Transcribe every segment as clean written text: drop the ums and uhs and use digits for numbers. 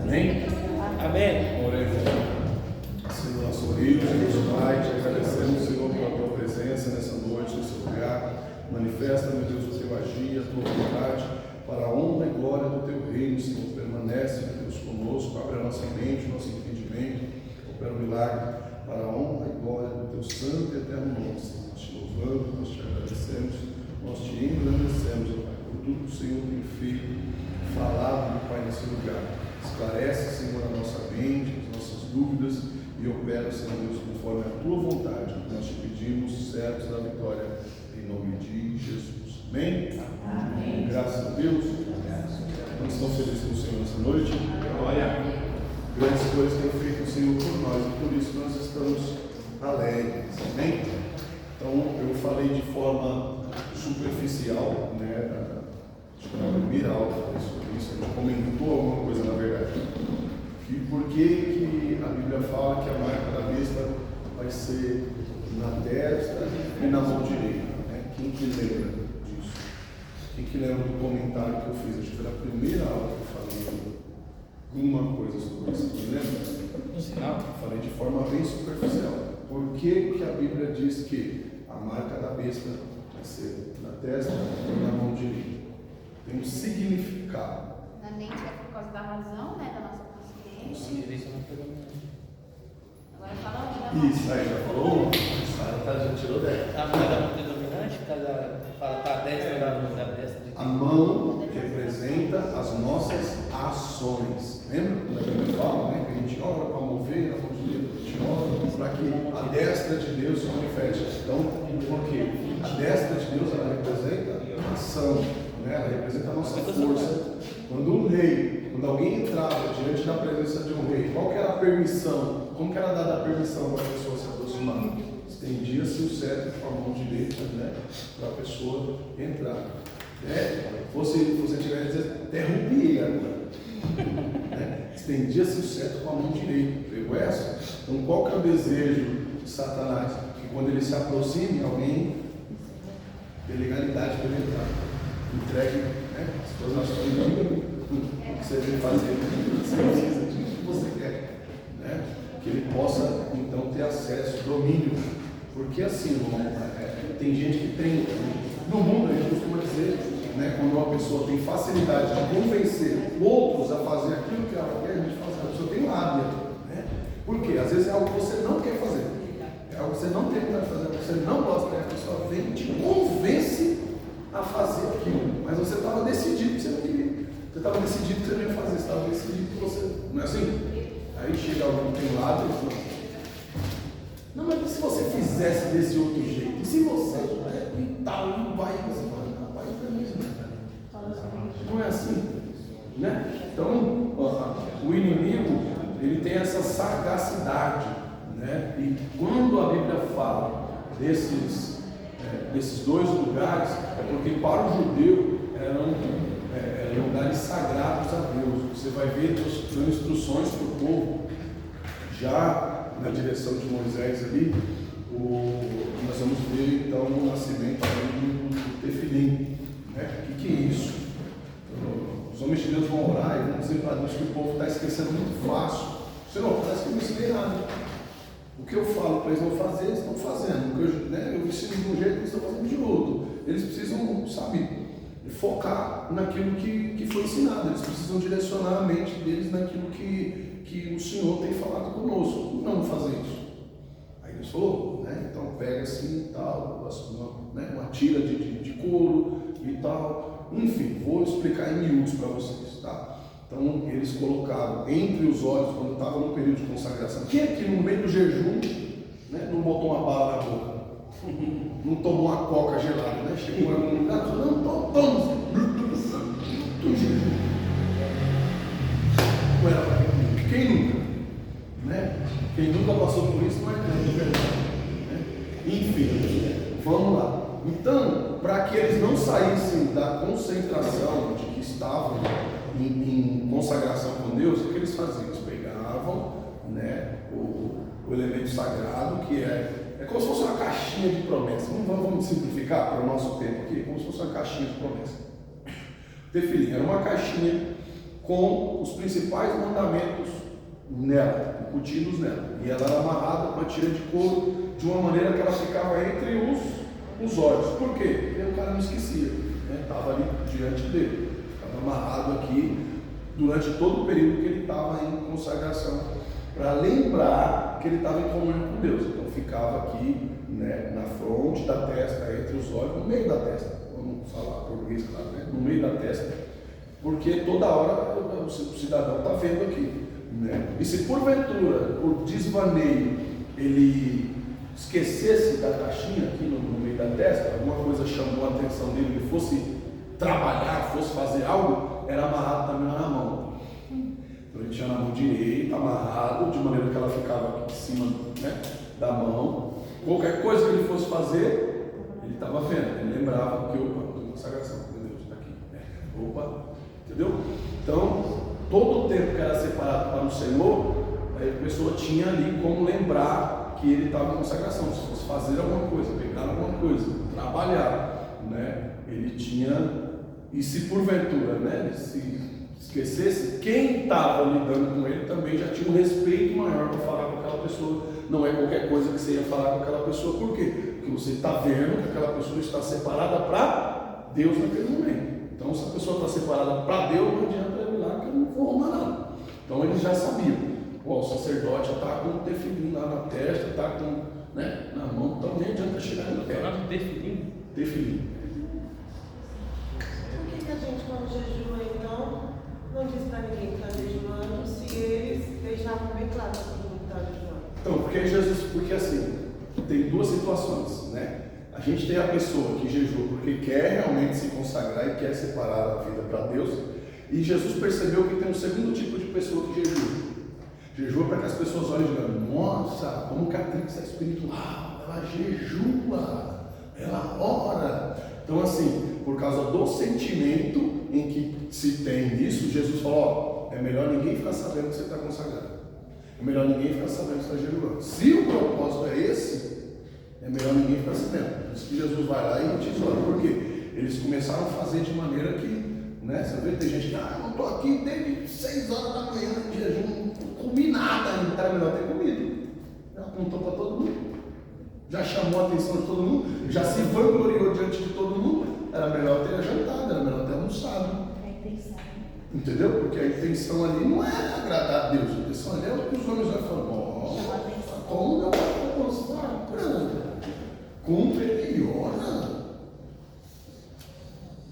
Amém? Amém. Oremos. Senhor, nosso Deus, Deus Pai, te agradecemos, Senhor, pela tua presença nessa noite, nesse lugar. Manifesta, meu Deus, o teu agir, a tua vontade, para a honra e glória do teu reino, Senhor. Permanece, meu Deus, conosco, abre a nossa mente, o nosso entendimento, opera o milagre, para a honra e glória do teu santo e eterno nome, Senhor. Nós te louvamos, nós te agradecemos, nós te engrandecemos, ó Pai, por tudo que o Senhor tem feito, falado, meu Pai, nesse lugar. Esclarece, Senhor, a nossa mente, as nossas dúvidas e opera, Senhor Deus, conforme a tua vontade. Nós te pedimos, servos da vitória, em nome de Jesus. Amém? Amém. Graças a Deus. Quantos estão felizes com o Senhor nessa noite? Glória. Grandes coisas tem feito o Senhor por nós e por isso nós estamos alegres. Amém? Então, eu falei de forma superficial, né? Acho que na primeira aula sobre isso, a gente comentou alguma coisa na verdade. E por que a Bíblia fala que a marca da besta vai ser na destra e na mão direita? Né? Quem que lembra disso? Quem que lembra do comentário que eu fiz? Acho que foi na primeira aula que eu falei alguma coisa sobre isso. Quem lembra? No sinal. Falei de forma bem superficial. Por que a Bíblia diz que a marca da besta vai ser na testa e na mão direita? Tem um significado. Na mente é por causa da razão, né? Da nossa consciência. Agora fala onde. Isso, aí já falou? Já tirou dela. A mão da mão predominante, fala para a destra da destra. A mão representa as nossas ações. Lembra? Quando a Bíblia fala, né? Que a gente ora para mover, a mão direita, a gente ora para que a destra de Deus se manifeste. Então, por quê? A destra de Deus, ela representa a ação. Né? Ela representa a nossa força. Quando alguém entrava diante da presença de um rei, qual que era a permissão? Como que era dada a permissão para a pessoa se aproximar? Estendia-se o cetro com a mão direita, né? Para a pessoa entrar. Você tiver a dizer, interrompi ele agora. Né? Estendia-se o cetro com a mão direita. Pegou essa? Então qual que é o desejo de Satanás? Que quando ele se aproxime, alguém dê legalidade para ele entrar. Entregue, né? As suas ações, o que você deve fazer, você precisa de o que você quer, né? Que ele possa então ter acesso, domínio, porque assim, tem gente que tem, no mundo a gente costuma dizer, né? Quando uma pessoa tem facilidade de convencer outros a fazer aquilo que ela quer, a gente fala, a pessoa tem lábia, né? Por quê? Às vezes é algo que você não quer fazer, é algo que você não tem vontade de fazer, algo que você não gosta, a pessoa vem e te convence a fazer aquilo, mas você estava decidido que você não queria, você estava decidido que você não ia fazer, você estava decidido que você, não é assim? Aí chega alguém que tem lado e fala, não, mas se você fizesse desse outro jeito, e se você e tal, não vai, você fala, não, vai para mim, não é assim, né? Então, o inimigo, ele tem essa sagacidade, né? E quando a Bíblia fala desses dois lugares, é porque para o judeu eram lugares sagrados a Deus. Você vai ver Deus dando instruções para o povo, já na direção de Moisés ali, nós vamos ver então o nascimento do tefilim. Né? O que é isso? Os homens de Deus vão orar e vão dizer para Deus que o povo está esquecendo muito fácil. Senhor, parece que eu não ensinei nada. O que eu falo para eles não fazer, eles estão fazendo. O que eu ensino de um jeito, eles estão fazendo de outro. Eles precisam, sabe, focar naquilo que foi ensinado. Eles precisam direcionar a mente deles naquilo que o Senhor tem falado conosco. Não fazer isso. Aí Deus falou, né? Então pega assim e tal, uma tira de couro e tal. Enfim, vou explicar em miúdos para vocês, tá? Então, eles colocaram entre os olhos, quando estava no período de consagração. Quem aqui no meio do jejum, né, não botou uma bala na boca? Não tomou uma coca gelada, né? Chegou em algum lugar e falou, não, toma. Do jejum. Não era para quem? Quem nunca? Né? Quem nunca passou por isso, mas não é de verdade. Né? Enfim, vamos lá. Então, para que eles não saíssem da concentração de que estavam em consagração com Deus, o que eles faziam? Eles pegavam, né, o elemento sagrado, que é como se fosse uma caixinha de promessa. Vamos simplificar para o nosso tempo aqui, como se fosse uma caixinha de promessa. Tefilim era uma caixinha com os principais mandamentos nela, incutidos nela. E ela era amarrada com uma tira de couro, de uma maneira que ela ficava entre os olhos. Por quê? Porque o cara não esquecia, estava ali diante dele, estava amarrado aqui durante todo o período que ele estava em consagração, para lembrar que ele estava em comunhão com Deus. Então ficava aqui, na fronte da testa, entre os olhos, no meio da testa, vamos falar português, claro, no meio da testa, porque toda hora o cidadão está vendo aqui. E se porventura, por desvaneio, ele esquecesse da caixinha aqui no meio da testa, alguma coisa chamou a atenção dele, ele fosse trabalhar, fosse fazer algo, era amarrado também na mão. Então ele tinha na mão direita, amarrado, de maneira que ela ficava aqui em cima da mão. Qualquer coisa que ele fosse fazer, ele estava vendo, ele lembrava que, opa, tem uma consagração, meu Deus, está aqui. Opa, entendeu? Então, todo o tempo que era separado para o Senhor, a pessoa tinha ali como lembrar que ele estava em consagração. Se fosse fazer alguma coisa, pegar alguma coisa, trabalhar, ele tinha. E se porventura, ele se esquecesse, quem estava lidando com ele também já tinha um respeito maior para falar com aquela pessoa. Não é qualquer coisa que você ia falar com aquela pessoa. Por quê? Porque você está vendo que aquela pessoa está separada para Deus naquele momento. Então, se a pessoa está separada para Deus, não adianta eu ir lá que eu não vou arrumar nada. Então, eles já sabiam. O sacerdote está com o tefilim lá na testa, está com na mão, então nem adianta chegar no pé. Tefilim? Tefilim. Por que a gente, quando jejua, então, não diz para ninguém que está jejuando, se eles deixavam bem claro que todo mundo está jejuando? Então, porque assim, tem duas situações, A gente tem a pessoa que jejua porque quer realmente se consagrar e quer separar a vida para Deus, e Jesus percebeu que tem um segundo tipo de pessoa que jejua. Jejua para que as pessoas olhem e digam, nossa, como que a Trix é espiritual, ela jejua, ela ora. Então assim, por causa do sentimento em que se tem isso, Jesus falou, é melhor ninguém ficar sabendo que você está consagrado. É melhor ninguém ficar sabendo que você está jejuando. Se o propósito é esse, é melhor ninguém ficar sabendo. Por isso que Jesus vai lá e tesoura. Por quê? Eles começaram a fazer de maneira que, você vê, tem gente que, eu não estou aqui desde 6 horas da manhã de jejum, não comi nada ainda, era melhor ter comido. Já apontou para todo mundo, já chamou a atenção de todo mundo, já se vangloriou diante de todo mundo, era melhor ter jantado, era melhor ter almoçado. Entendeu? Porque a intenção ali não é agradar a Deus, a intenção ali é o que os homens vão falar, como meu pai vai gostar, cumpre ele ora.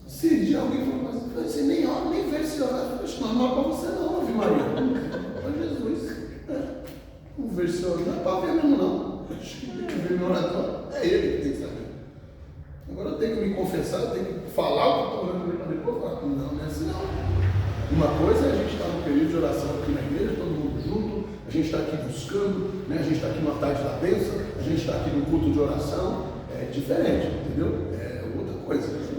Se de alguém falou, mas você nem ora, nem vê se ora, não é para você não, Ave Maria. Para Jesus. Não vê se ora, não é para ver mesmo não. Tem que ver meu oratório, é ele que tem que saber. Agora eu tenho que me confessar, eu tenho que falar o que eu estou orando para depois falar. Não é assim não. Uma coisa é a gente estar no período de oração aqui na igreja, todo mundo junto, a gente está aqui buscando, a gente está aqui na tarde da bênção, a gente está aqui no culto de oração, é diferente, entendeu? É outra coisa.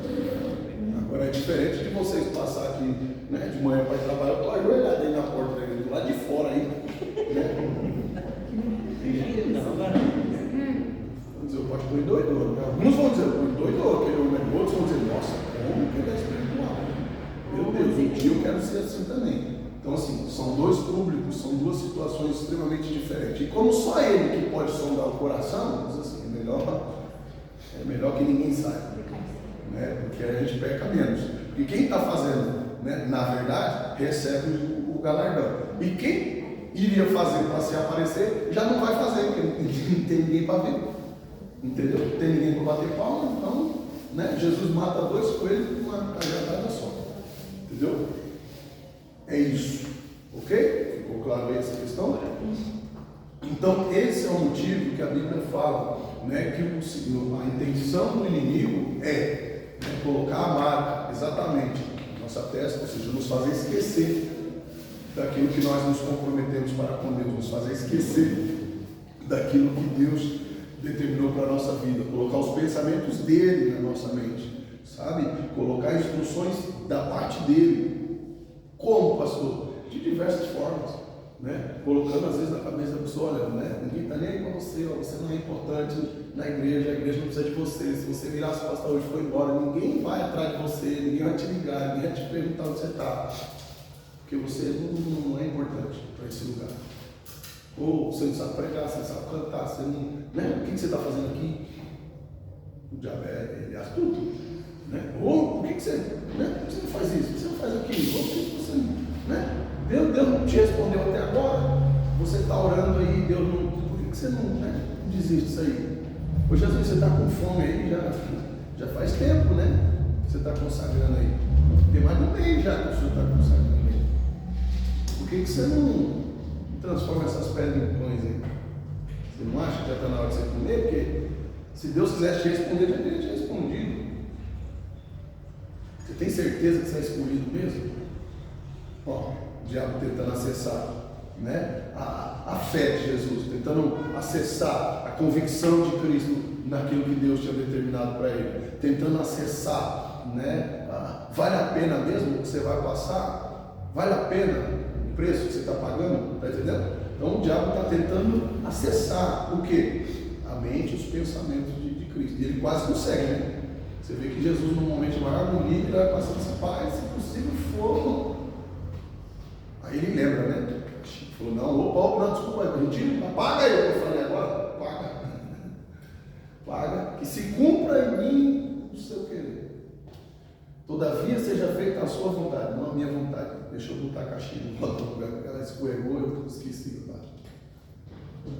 Agora é diferente de vocês passar aqui de manhã para trabalhar, eu estou ajoelhado aí na porta da igreja, do lado de fora aí. Vão dizer, eu posso pôr doido. Alguns vão dizer, eu pôr doido, outros vão dizer, nossa, como que ele é espiritual? Meu Deus, um dia eu quero ser assim também. Então assim, são dois públicos, são duas situações extremamente diferentes. E como só ele que pode sondar o coração, diz assim, é melhor que ninguém saiba. Porque a gente peca menos. E quem está fazendo, na verdade, recebe o galardão. E quem iria fazer para se aparecer, já não vai fazer, porque não tem ninguém para ver. Entendeu? Não tem ninguém para bater palma, então, Jesus mata 2 coelhos com uma cajadada só. Entendeu? É isso. Ok? Ficou claro aí essa questão? Então, esse é o motivo que a Bíblia fala, que a intenção do inimigo é colocar a marca exatamente na nossa testa, ou seja, nos fazer esquecer daquilo que nós nos comprometemos para com Deus, nos fazer esquecer daquilo que Deus determinou para a nossa vida, colocar os pensamentos dele na nossa mente, sabe? Colocar instruções da parte dele. Como, pastor? De diversas formas. Colocando às vezes na cabeça da pessoa, olha, ninguém está nem aí para você, você não é importante na igreja, a igreja não precisa de você, se você virar as costas hoje e for embora, ninguém vai atrás de você, ninguém vai te ligar, ninguém vai te perguntar onde você está. porque você não é importante para esse lugar. Ou você não sabe pregar, você não sabe cantar, você não, né? O que você está fazendo aqui? O diabo ele acha tudo. Né? Ou por que você, né? Por que você não faz isso? Por que você não faz aquilo? Ou por que você não, né? Deus não te respondeu até agora. Você está orando aí, Deus não. Por que você não, né? Não desiste disso aí? Hoje às vezes você está com fome aí, já faz tempo, né? Você está consagrando aí. Tem mais de um mês já que o senhor está consagrando aí. Por que você não transforma essas pedras em pães aí? Você não acha que já está na hora de você comer? Porque se Deus quisesse te responder, já teria te respondido. Você tem certeza que você é escolhido mesmo? Ó, o diabo tentando acessar, né, a fé de Jesus, tentando acessar a convicção de Cristo naquilo que Deus tinha determinado para ele, tentando acessar, né, vale a pena mesmo o que você vai passar? Vale a pena o preço que você está pagando? Está entendendo? Então o diabo está tentando acessar o que? A mente, os pensamentos de Cristo. E ele quase consegue, né? Você vê que Jesus, no momento de maior agonia, ele vai passando assim, Pai, se possível for. Aí ele lembra, né? Ele falou, não, desculpa, retira, paga aí, eu falei agora, paga. Paga, que se cumpra em mim o seu querer. Todavia seja feita a sua vontade, não a minha vontade. Deixa eu botar a caixinha no outro lugar, porque ela escorregou, eu esqueci. Tá?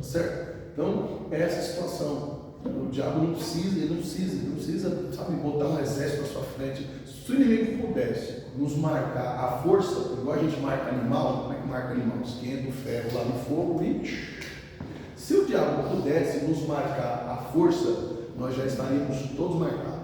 Certo? Então, é essa situação. O diabo não precisa, sabe, botar um exército à sua frente. Se o inimigo pudesse nos marcar a força, igual a gente marca animal, como é que marca animal? Esquenta o ferro lá no fogo e... Se o diabo pudesse nos marcar a força, nós já estaríamos todos marcados.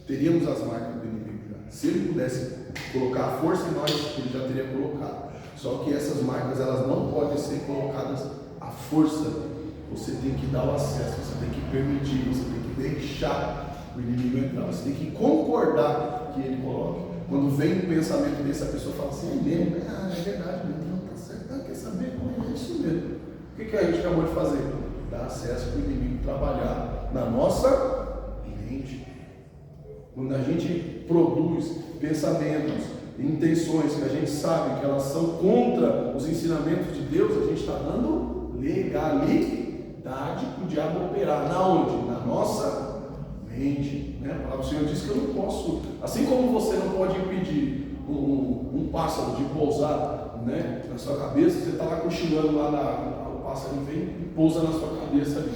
Teríamos as marcas do inimigo já. Se ele pudesse colocar a força em nós, ele já teria colocado. Só que essas marcas, elas não podem ser colocadas à força. Você tem que dar o acesso, você tem que permitir, você tem que deixar o inimigo entrar. Você tem que concordar que ele coloque. Quando vem um pensamento desse, a pessoa fala assim, é mesmo, é verdade mesmo, não está certo, quer saber como é isso mesmo. O que a gente acabou de fazer? Dar acesso para o inimigo trabalhar na nossa mente. Quando a gente produz pensamentos, intenções que a gente sabe que elas são contra os ensinamentos de Deus, a gente está dando legalidade para o diabo operar. Na onde? Na nossa mente. Né? A palavra do Senhor diz que eu não posso, assim como você não pode impedir um pássaro de pousar, né, na sua cabeça, você está lá cochilando lá o pássaro vem e pousa na sua cabeça ali.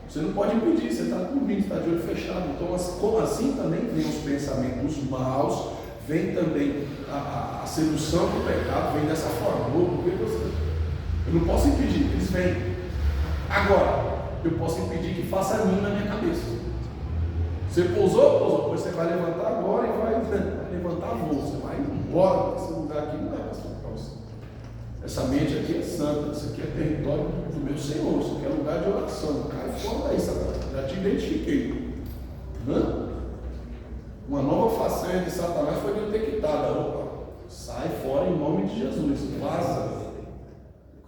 Você não pode impedir, você está dormindo, está de olho fechado. Então, assim também vem os pensamentos maus, vem também a sedução do pecado, vem dessa forma. Eu não posso impedir, eles vêm. Agora, eu posso impedir que faça ninho na minha cabeça. Você pousou, pois você vai levantar agora e vai levantar voo. Você vai embora desse lugar aqui, não é para você. Essa mente aqui é santa, isso aqui é território do meu Senhor, isso aqui é lugar de oração. Cai fora daí, Satanás. Já te identifiquei. Uma nova façanha de Satanás foi detectada. Opa, sai fora em nome de Jesus, vaza.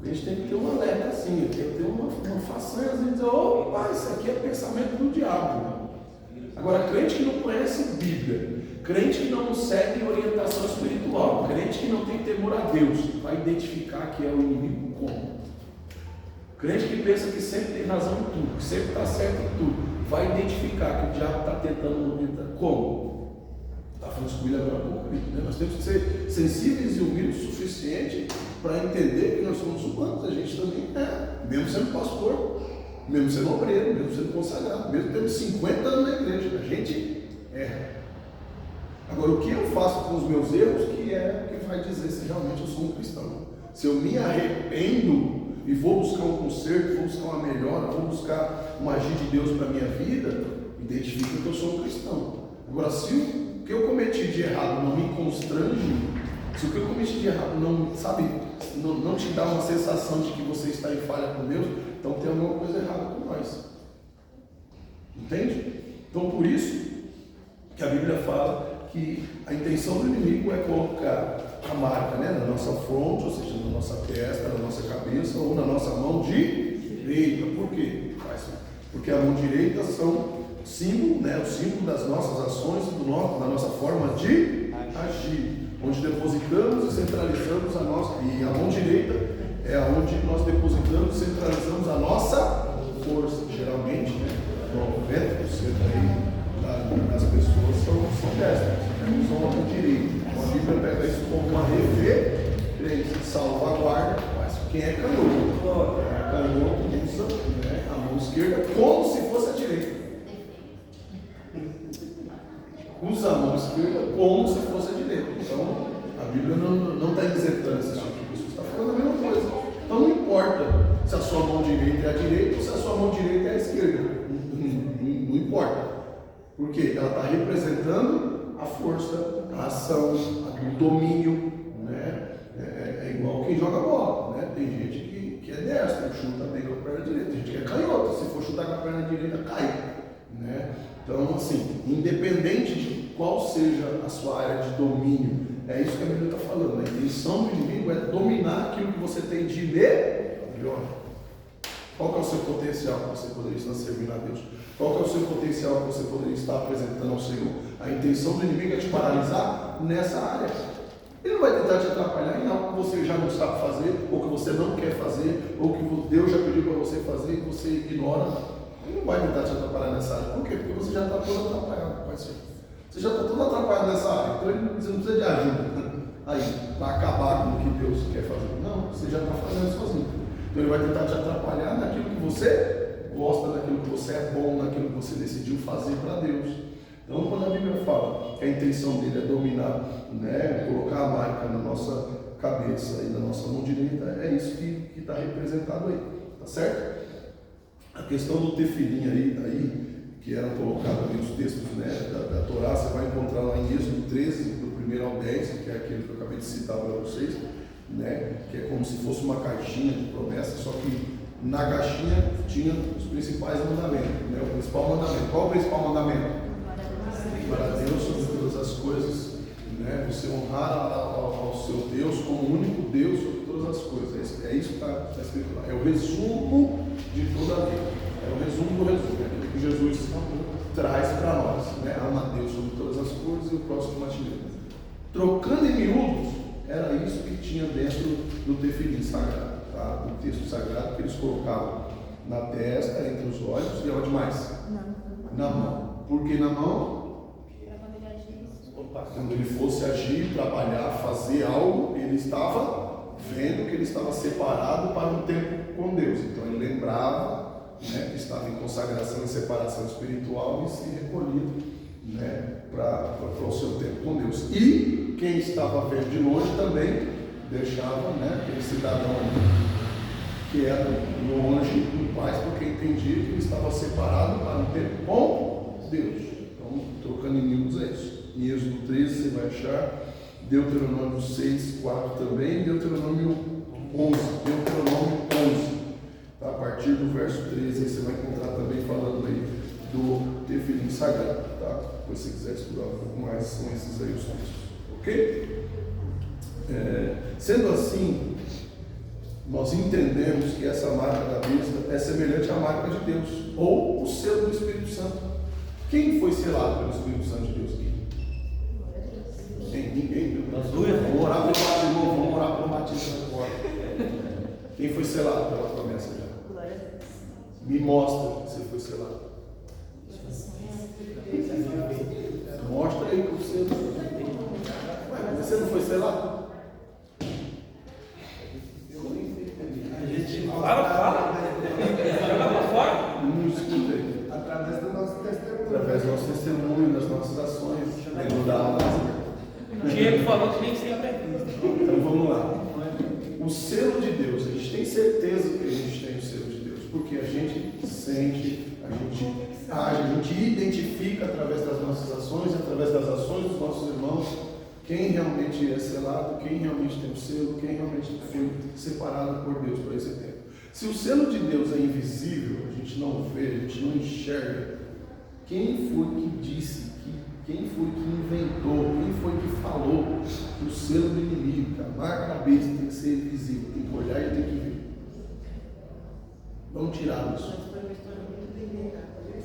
A gente tem que ter um alerta assim, tem que ter uma façanha assim, dizer, opa, isso aqui é pensamento do diabo. Agora, crente que não conhece Bíblia, crente que não segue orientação espiritual, crente que não tem temor a Deus, vai identificar que é o inimigo como? Crente que pensa que sempre tem razão em tudo, que sempre está certo em tudo, vai identificar que o diabo está tentando entrar como? Está falando com ele agora há pouco, né? Nós temos que ser sensíveis e humildes o suficiente para entender que nós somos humanos, a gente também é, mesmo sendo pastor, mesmo sendo obreiro, mesmo sendo consagrado, mesmo tendo 50 anos na igreja, a gente erra. Agora, o que eu faço com os meus erros, que é o que vai dizer se realmente eu sou um cristão. Se eu me arrependo e vou buscar um conserto, vou buscar uma melhora, vou buscar um agir de Deus para a minha vida, identifica que eu sou um cristão. Agora, se o que eu cometi de errado não me constrange, se o que eu cometi de errado não te dá uma sensação de que você está em falha com Deus, então tem alguma coisa errada com nós. Entende? Então, por isso que a Bíblia fala que a intenção do inimigo é colocar a marca, né, na nossa fronte, ou seja, na nossa testa, na nossa cabeça ou na nossa mão direita. Por quê? Porque a mão direita são símbolo, né, o símbolo das nossas ações, da nossa forma de agir. onde depositamos e centralizamos a nossa, e a mão direita é onde nós depositamos e centralizamos a nossa força. Geralmente, né, 90% aí das pessoas são destras, né, são a mão direita. Então a Bíblia pega isso como uma referência, salvaguarda, mas quem é canhoto? Canhoto usa, né, a mão esquerda como se fosse a direita. Usa a mão esquerda como se fosse a direita. Então, a Bíblia não está isentando esse tipo de pessoa. Está falando a mesma coisa. Então, não importa se a sua mão direita é a direita ou se a sua mão direita é a esquerda. Não importa. Porque ela está representando a força, a ação, o domínio. Né? É igual quem joga bola. Né? Tem gente que é destro, chuta bem com a perna direita. Tem gente que é canhota. Se for chutar com a perna direita, cai. Né? Então, assim, independente de qual seja a sua área de domínio, é isso que a Bíblia está falando. A intenção do inimigo é dominar aquilo que você tem de melhor. Qual que é o seu potencial que você poderia estar servindo a Deus? Qual que é o seu potencial que você poderia estar apresentando ao Senhor? A intenção do inimigo é te paralisar nessa área. Ele não vai tentar te atrapalhar em algo que você já não sabe fazer, ou que você não quer fazer, ou que Deus já pediu para você fazer e você ignora. Ele não vai tentar te atrapalhar nessa área. Por quê? Porque você já está todo atrapalhado, parceiro. Você já está todo atrapalhado nessa área. Então você não precisa de ajuda aí para acabar com o que Deus quer fazer. Não, você já está fazendo sozinho. Então ele vai tentar te atrapalhar naquilo que você gosta, naquilo que você é bom, naquilo que você decidiu fazer para Deus. Então quando a Bíblia fala que a intenção dele é dominar, né, colocar a marca na nossa cabeça e na nossa mão direita, é isso que está representado aí. Tá certo? A questão do tefilim aí, que eram colocados ali os textos, né, da Torá, você vai encontrar lá em Êxodo 13, do 1 ao 10, que é aquele que eu acabei de citar para vocês, né, que é como se fosse uma caixinha de promessa, só que na caixinha tinha os principais mandamentos. Né, o principal mandamento. Qual é o principal mandamento? Para Deus sobre todas as coisas. Né, você honrar ao seu Deus como o único Deus sobre todas as coisas. É isso que está escrito lá. É o resumo de toda a vida. É o resumo do resumo. É aquilo que Jesus traz para nós. Né? Ama a Deus sobre todas as coisas e o próximo a ti mesmo. Trocando em miúdos, era isso que tinha dentro do tefilim sagrado. Tá? Do texto sagrado que eles colocavam na testa, entre os olhos e onde mais? Na mão. Por que na mão? Quando ele fosse agir, trabalhar, fazer algo, ele estava vendo que ele estava separado para um tempo com Deus. Então ele lembrava, né, que estava em consagração e separação espiritual e se recolhia, né, para o seu tempo com Deus. E quem estava vendo de longe também deixava, né, aquele cidadão que era longe em paz, porque entendia que ele estava separado para um tempo com Deus. Então, trocando em miúdos é isso. Em Êxodo 13 você vai achar, Deuteronômio 6, 4 também, Deuteronômio 11, tá? A partir do verso 13 aí você vai encontrar também falando aí do tefilim sagrado, tá? Depois se você quiser estudar um pouco mais, são esses aí os textos, ok? Sendo assim, nós entendemos que essa marca da besta é semelhante à marca de Deus, ou o selo do Espírito Santo. Quem foi selado pelo Espírito Santo de Deus aqui? Ninguém. Vamos orar pelo batismo, vamos orar pelo batismo agora. Quem foi selado pela promessa já? Me mostra que você foi selado. Mostra aí que você. Você não foi selado? Fala. Joga pra fora. Não escuta aí. Através do nosso testemunho. Através do nosso testemunho, das nossas ações, dentro da alma. O Diego falou que nem sempre é visto. Então vamos lá. O selo de Deus, a gente tem certeza que a gente tem o selo de Deus, porque a gente sente, a gente age, a gente identifica através das nossas ações, através das ações dos nossos irmãos, quem realmente é selado, quem realmente tem o selo, quem realmente foi separado por Deus para esse tempo. Se o selo de Deus é invisível, a gente não vê, a gente não enxerga, quem foi que disse, quem foi que inventou, quem foi que falou que o selo do inimigo, que a marca da besta tem que ser visível, tem que olhar e tem que ver? Vamos tirar isso.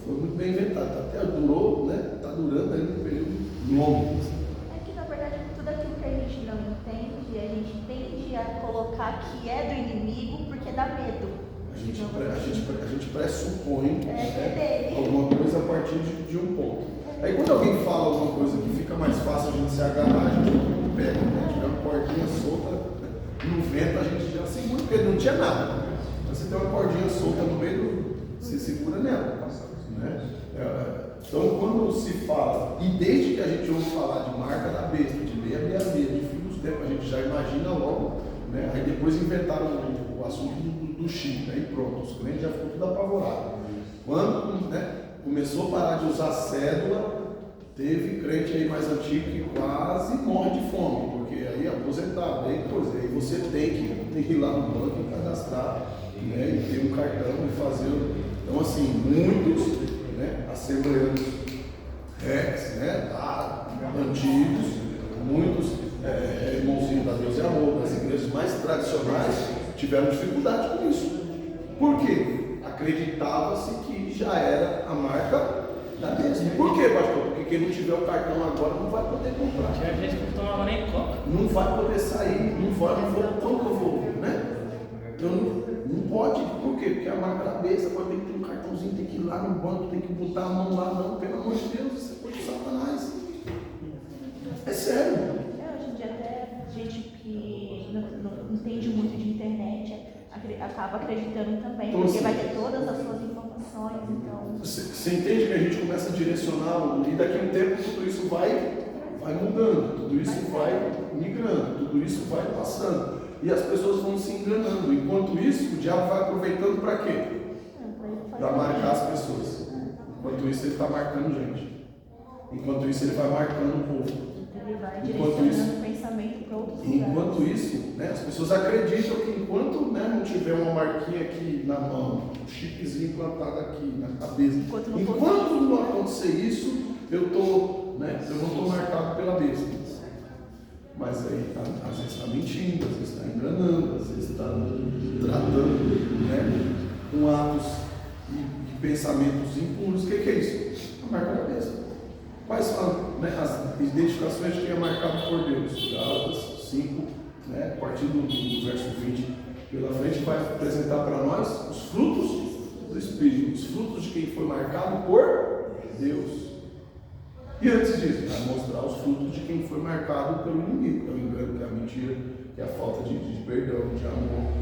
Foi muito bem inventado, até durou, né? Está durando aí um período longo. É que na verdade tudo aquilo que a gente a colocar que é do inimigo porque dá medo. A gente pressupõe dele. alguma coisa a partir de um ponto. Aí quando alguém fala alguma coisa que fica mais fácil a gente se agarrar, a gente pega, né? Tiver uma cordinha solta no vento, a gente já segura, porque não tinha nada. Então, você tem uma cordinha solta no meio, você segura nela. Né? Então quando se fala, e desde que a gente ouve falar de marca da besta, de 666, de fim dos tempos, a gente já imagina logo, né? Aí depois inventaram o assunto do chip, aí pronto, os clientes já ficou tudo apavorado. Quando, né, começou a parar de usar cédula, teve crente aí mais antigo que quase morre de fome, porque aí aposentado, aí você tem que ir lá no banco e cadastrar, né, e ter um cartão e fazer. Então assim, muitos, né, assembleanos rex, né, antigos, muitos irmãozinhos da Deus e Amor, das igrejas mais tradicionais, tiveram dificuldade com isso. Por quê? Acreditava-se que já era a marca da besta. Por quê, pastor? Porque quem não tiver o cartão agora não vai poder comprar. Tinha gente que não tomava nem coca. Não vai poder sair, não vou, como que eu vou, né? Então não pode. Por quê? Porque a marca da besta, quando tem que ter um cartãozinho, tem que ir lá no banco, tem que botar a mão lá, não, pelo amor de Deus, isso é coisa de Satanás. É sério. Hoje em dia até gente que não entende muito de internet acaba acreditando também, então, porque assim, vai ter todas as suas informações, então... Você entende que a gente começa a direcionar, e daqui a um tempo tudo isso vai mudando, tudo isso vai migrando, tudo isso vai passando, e as pessoas vão se enganando. Enquanto isso, o diabo vai aproveitando para quê? Para marcar as pessoas. Enquanto isso, ele está marcando gente. Enquanto isso, ele vai marcando o povo. Ele vai direcionando o pensamento para outros lugares. Enquanto isso, né, as pessoas acreditam que enquanto, né, não tiver uma marquinha aqui na mão, um chipzinho implantado aqui na cabeça, enquanto não acontecer isso, eu não estou marcado pela besta. Mas aí às vezes está mentindo, às vezes está enganando, às vezes está tratando, né, com atos e pensamentos impuros. O que é isso? A marca da besta. Quais são, né, as identificações de quem é marcado por Deus? Gálatas 5, né, a partir do verso 20 pela frente, vai apresentar para nós os frutos do Espírito, os frutos de quem foi marcado por Deus. E antes disso, vai mostrar os frutos de quem foi marcado pelo inimigo, que é o engano, que é a mentira, que é a falta de perdão, de amor,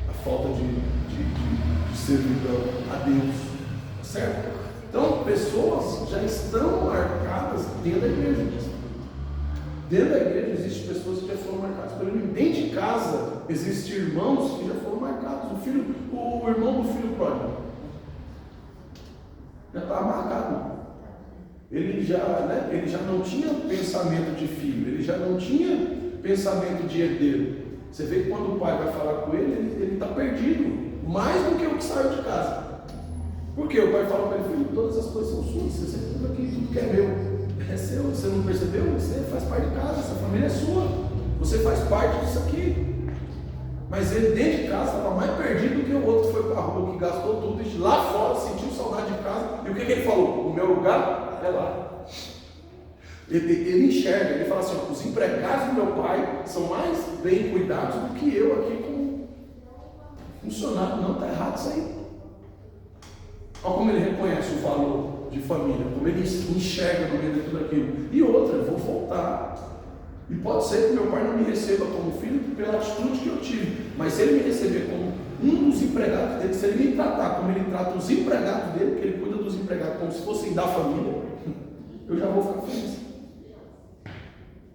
a falta de servidão a Deus. Certo? Então, pessoas já estão marcadas dentro da igreja. Dentro da igreja existem pessoas que já foram marcadas pelo inimigo. Dentro de casa existem irmãos que já foram marcados. O irmão do filho pródigo já estava marcado. Ele já não tinha pensamento de filho, ele já não tinha pensamento de herdeiro. Você vê que quando o pai vai falar com ele está perdido, mais do que o que saiu de casa. Por quê? O pai fala para ele: filho, todas as coisas são suas, você sempre tudo aqui, tudo que é meu é seu. Você não percebeu? Você faz parte de casa, essa família é sua, você faz parte disso aqui. Mas ele dentro de casa estava mais perdido do que o outro que foi para a rua, que gastou tudo, e lá fora sentiu saudade de casa. E o que ele falou? O meu lugar é lá. Ele enxerga, ele fala assim: os empregados do meu pai são mais bem cuidados do que eu aqui como funcionário. Não, está errado isso aí. Olha como ele reconhece o valor de família, como ele enxerga no meio de tudo aquilo. E outra, eu vou voltar. E pode ser que meu pai não me receba como filho pela atitude que eu tive, mas se ele me receber como um dos empregados dele, se ele me tratar como ele trata os empregados dele, porque ele cuida dos empregados como se fossem da família, eu já vou ficar feliz.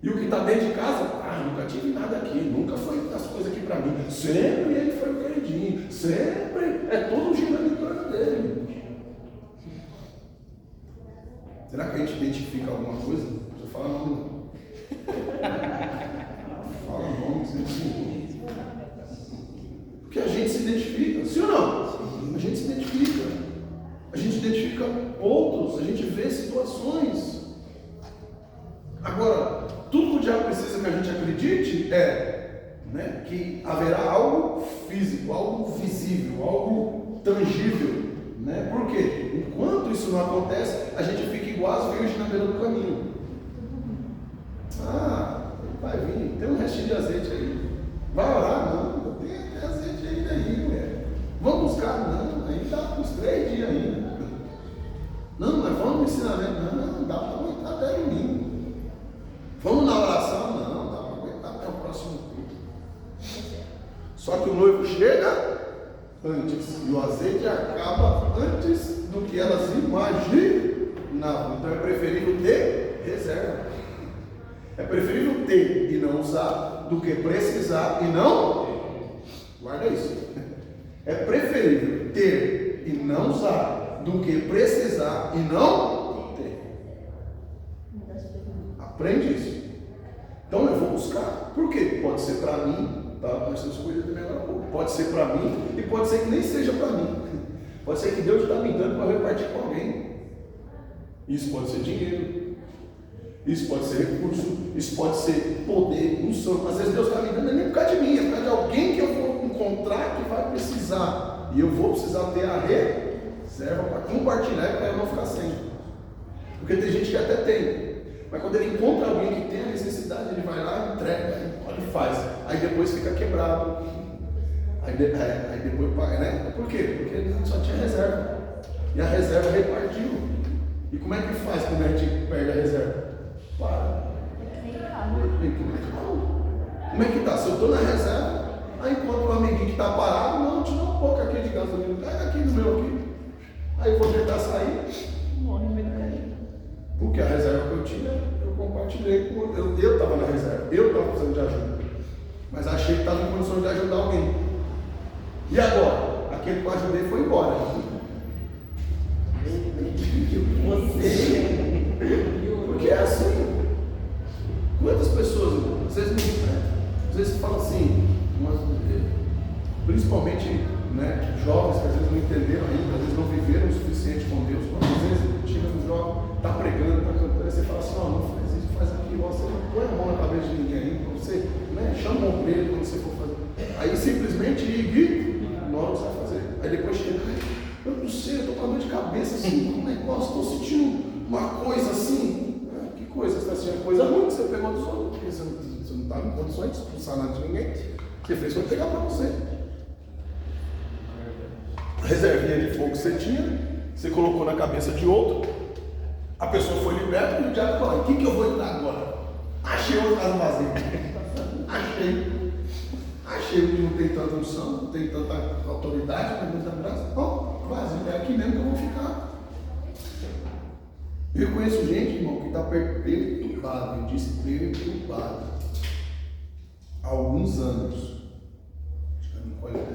E o que está dentro de casa, nunca tive nada aqui, nunca foi as coisas aqui para mim, sempre ele foi o queridinho, sempre é tudo girando em torno dele. Será que a gente identifica alguma coisa? Você fala não. Fala nome, porque a gente se identifica, sim ou não? A gente se identifica, a gente identifica outros, a gente vê situações. Agora, tudo que o diabo precisa que a gente acredite é, né, que haverá algo físico, algo visível, algo tangível, né? Por quê? Enquanto isso não acontece, a gente fica igual as virgens na beira do caminho. Vai vir, tem um restinho de azeite aí. Vai orar? Não, tem até azeite ainda aí, mulher. Vamos buscar? Não, ainda dá uns 3 dias ainda. Não, mas vamos no ensinamento? Não, dá para aguentar até domingo. Vamos na oração? Não, dá para aguentar até o próximo culto. Só que o noivo chega antes, e o azeite acaba antes do que elas imaginavam. Então é preferível ter reserva. É preferível ter e não usar do que precisar e não. Guarda isso. É preferível ter e não usar do que precisar e não ter. Aprende isso. Então eu vou buscar. Por quê? Pode ser para mim. Tá? Essas coisas também agora pouco. Pode ser para mim e pode ser que nem seja para mim. Pode ser que Deus está me dando para repartir com alguém. Isso pode ser dinheiro. Isso pode ser recurso. Isso pode ser poder, unção. Às vezes Deus está me dando nem por causa de mim, é por causa de alguém que eu vou encontrar que vai precisar. E eu vou precisar ter a reserva para compartilhar e para eu não ficar sem. Porque tem gente que até tem. Mas quando ele encontra alguém que tem a necessidade, ele vai lá, entrega, e faz. Aí depois fica quebrado. Aí depois paga, né? Por quê? Porque ele só tinha reserva. E a reserva repartiu. E como é que faz quando a gente perde a reserva? Para. Como é que tá? Se eu estou na reserva, aí encontro um amiguinho que está parado, não, tira um pouco aqui de gasolina, pega aqui no meu aqui. Aí eu vou tentar sair, morre no meio do caminho. Porque a reserva que eu tinha, eu compartilhei com eu estava na reserva, eu estava precisando de ajuda. Mas achei que estava em condições de ajudar alguém. E agora? Aquele que eu ajudei foi embora. Porque é assim. Quantas pessoas, às vezes falam assim, principalmente, né, jovens que às vezes não entenderam ainda, às vezes não viveram o suficiente com Deus. Às vezes chega um jovem, está pregando, está cantando, e você fala assim, não faz isso, faz aquilo, você não põe a mão na cabeça de ninguém aí, você, né, chama um obreiro quando você for fazer. Aí simplesmente ignora o que você vai fazer. Aí depois chega, eu não sei, eu estou com a dor de cabeça assim, um negócio, estou sentindo uma coisa assim. Que coisa? Você está sentindo coisa ruim que você pegou dos outros, porque você não está em condições de expulsar nada de ninguém. Você fez para pegar para você. A reservinha de fogo que você tinha, você colocou na cabeça de outro, a pessoa foi liberta e o diabo falou, o que eu vou entrar agora? Achei outra casa vazia. Achei que não tem tanta unção, não tem tanta autoridade, não tem tanta graça. Ó, vazio, é aqui mesmo que eu vou ficar. Eu conheço gente, irmão, que está perturbado, eu disse perturbado, há alguns anos. Olha o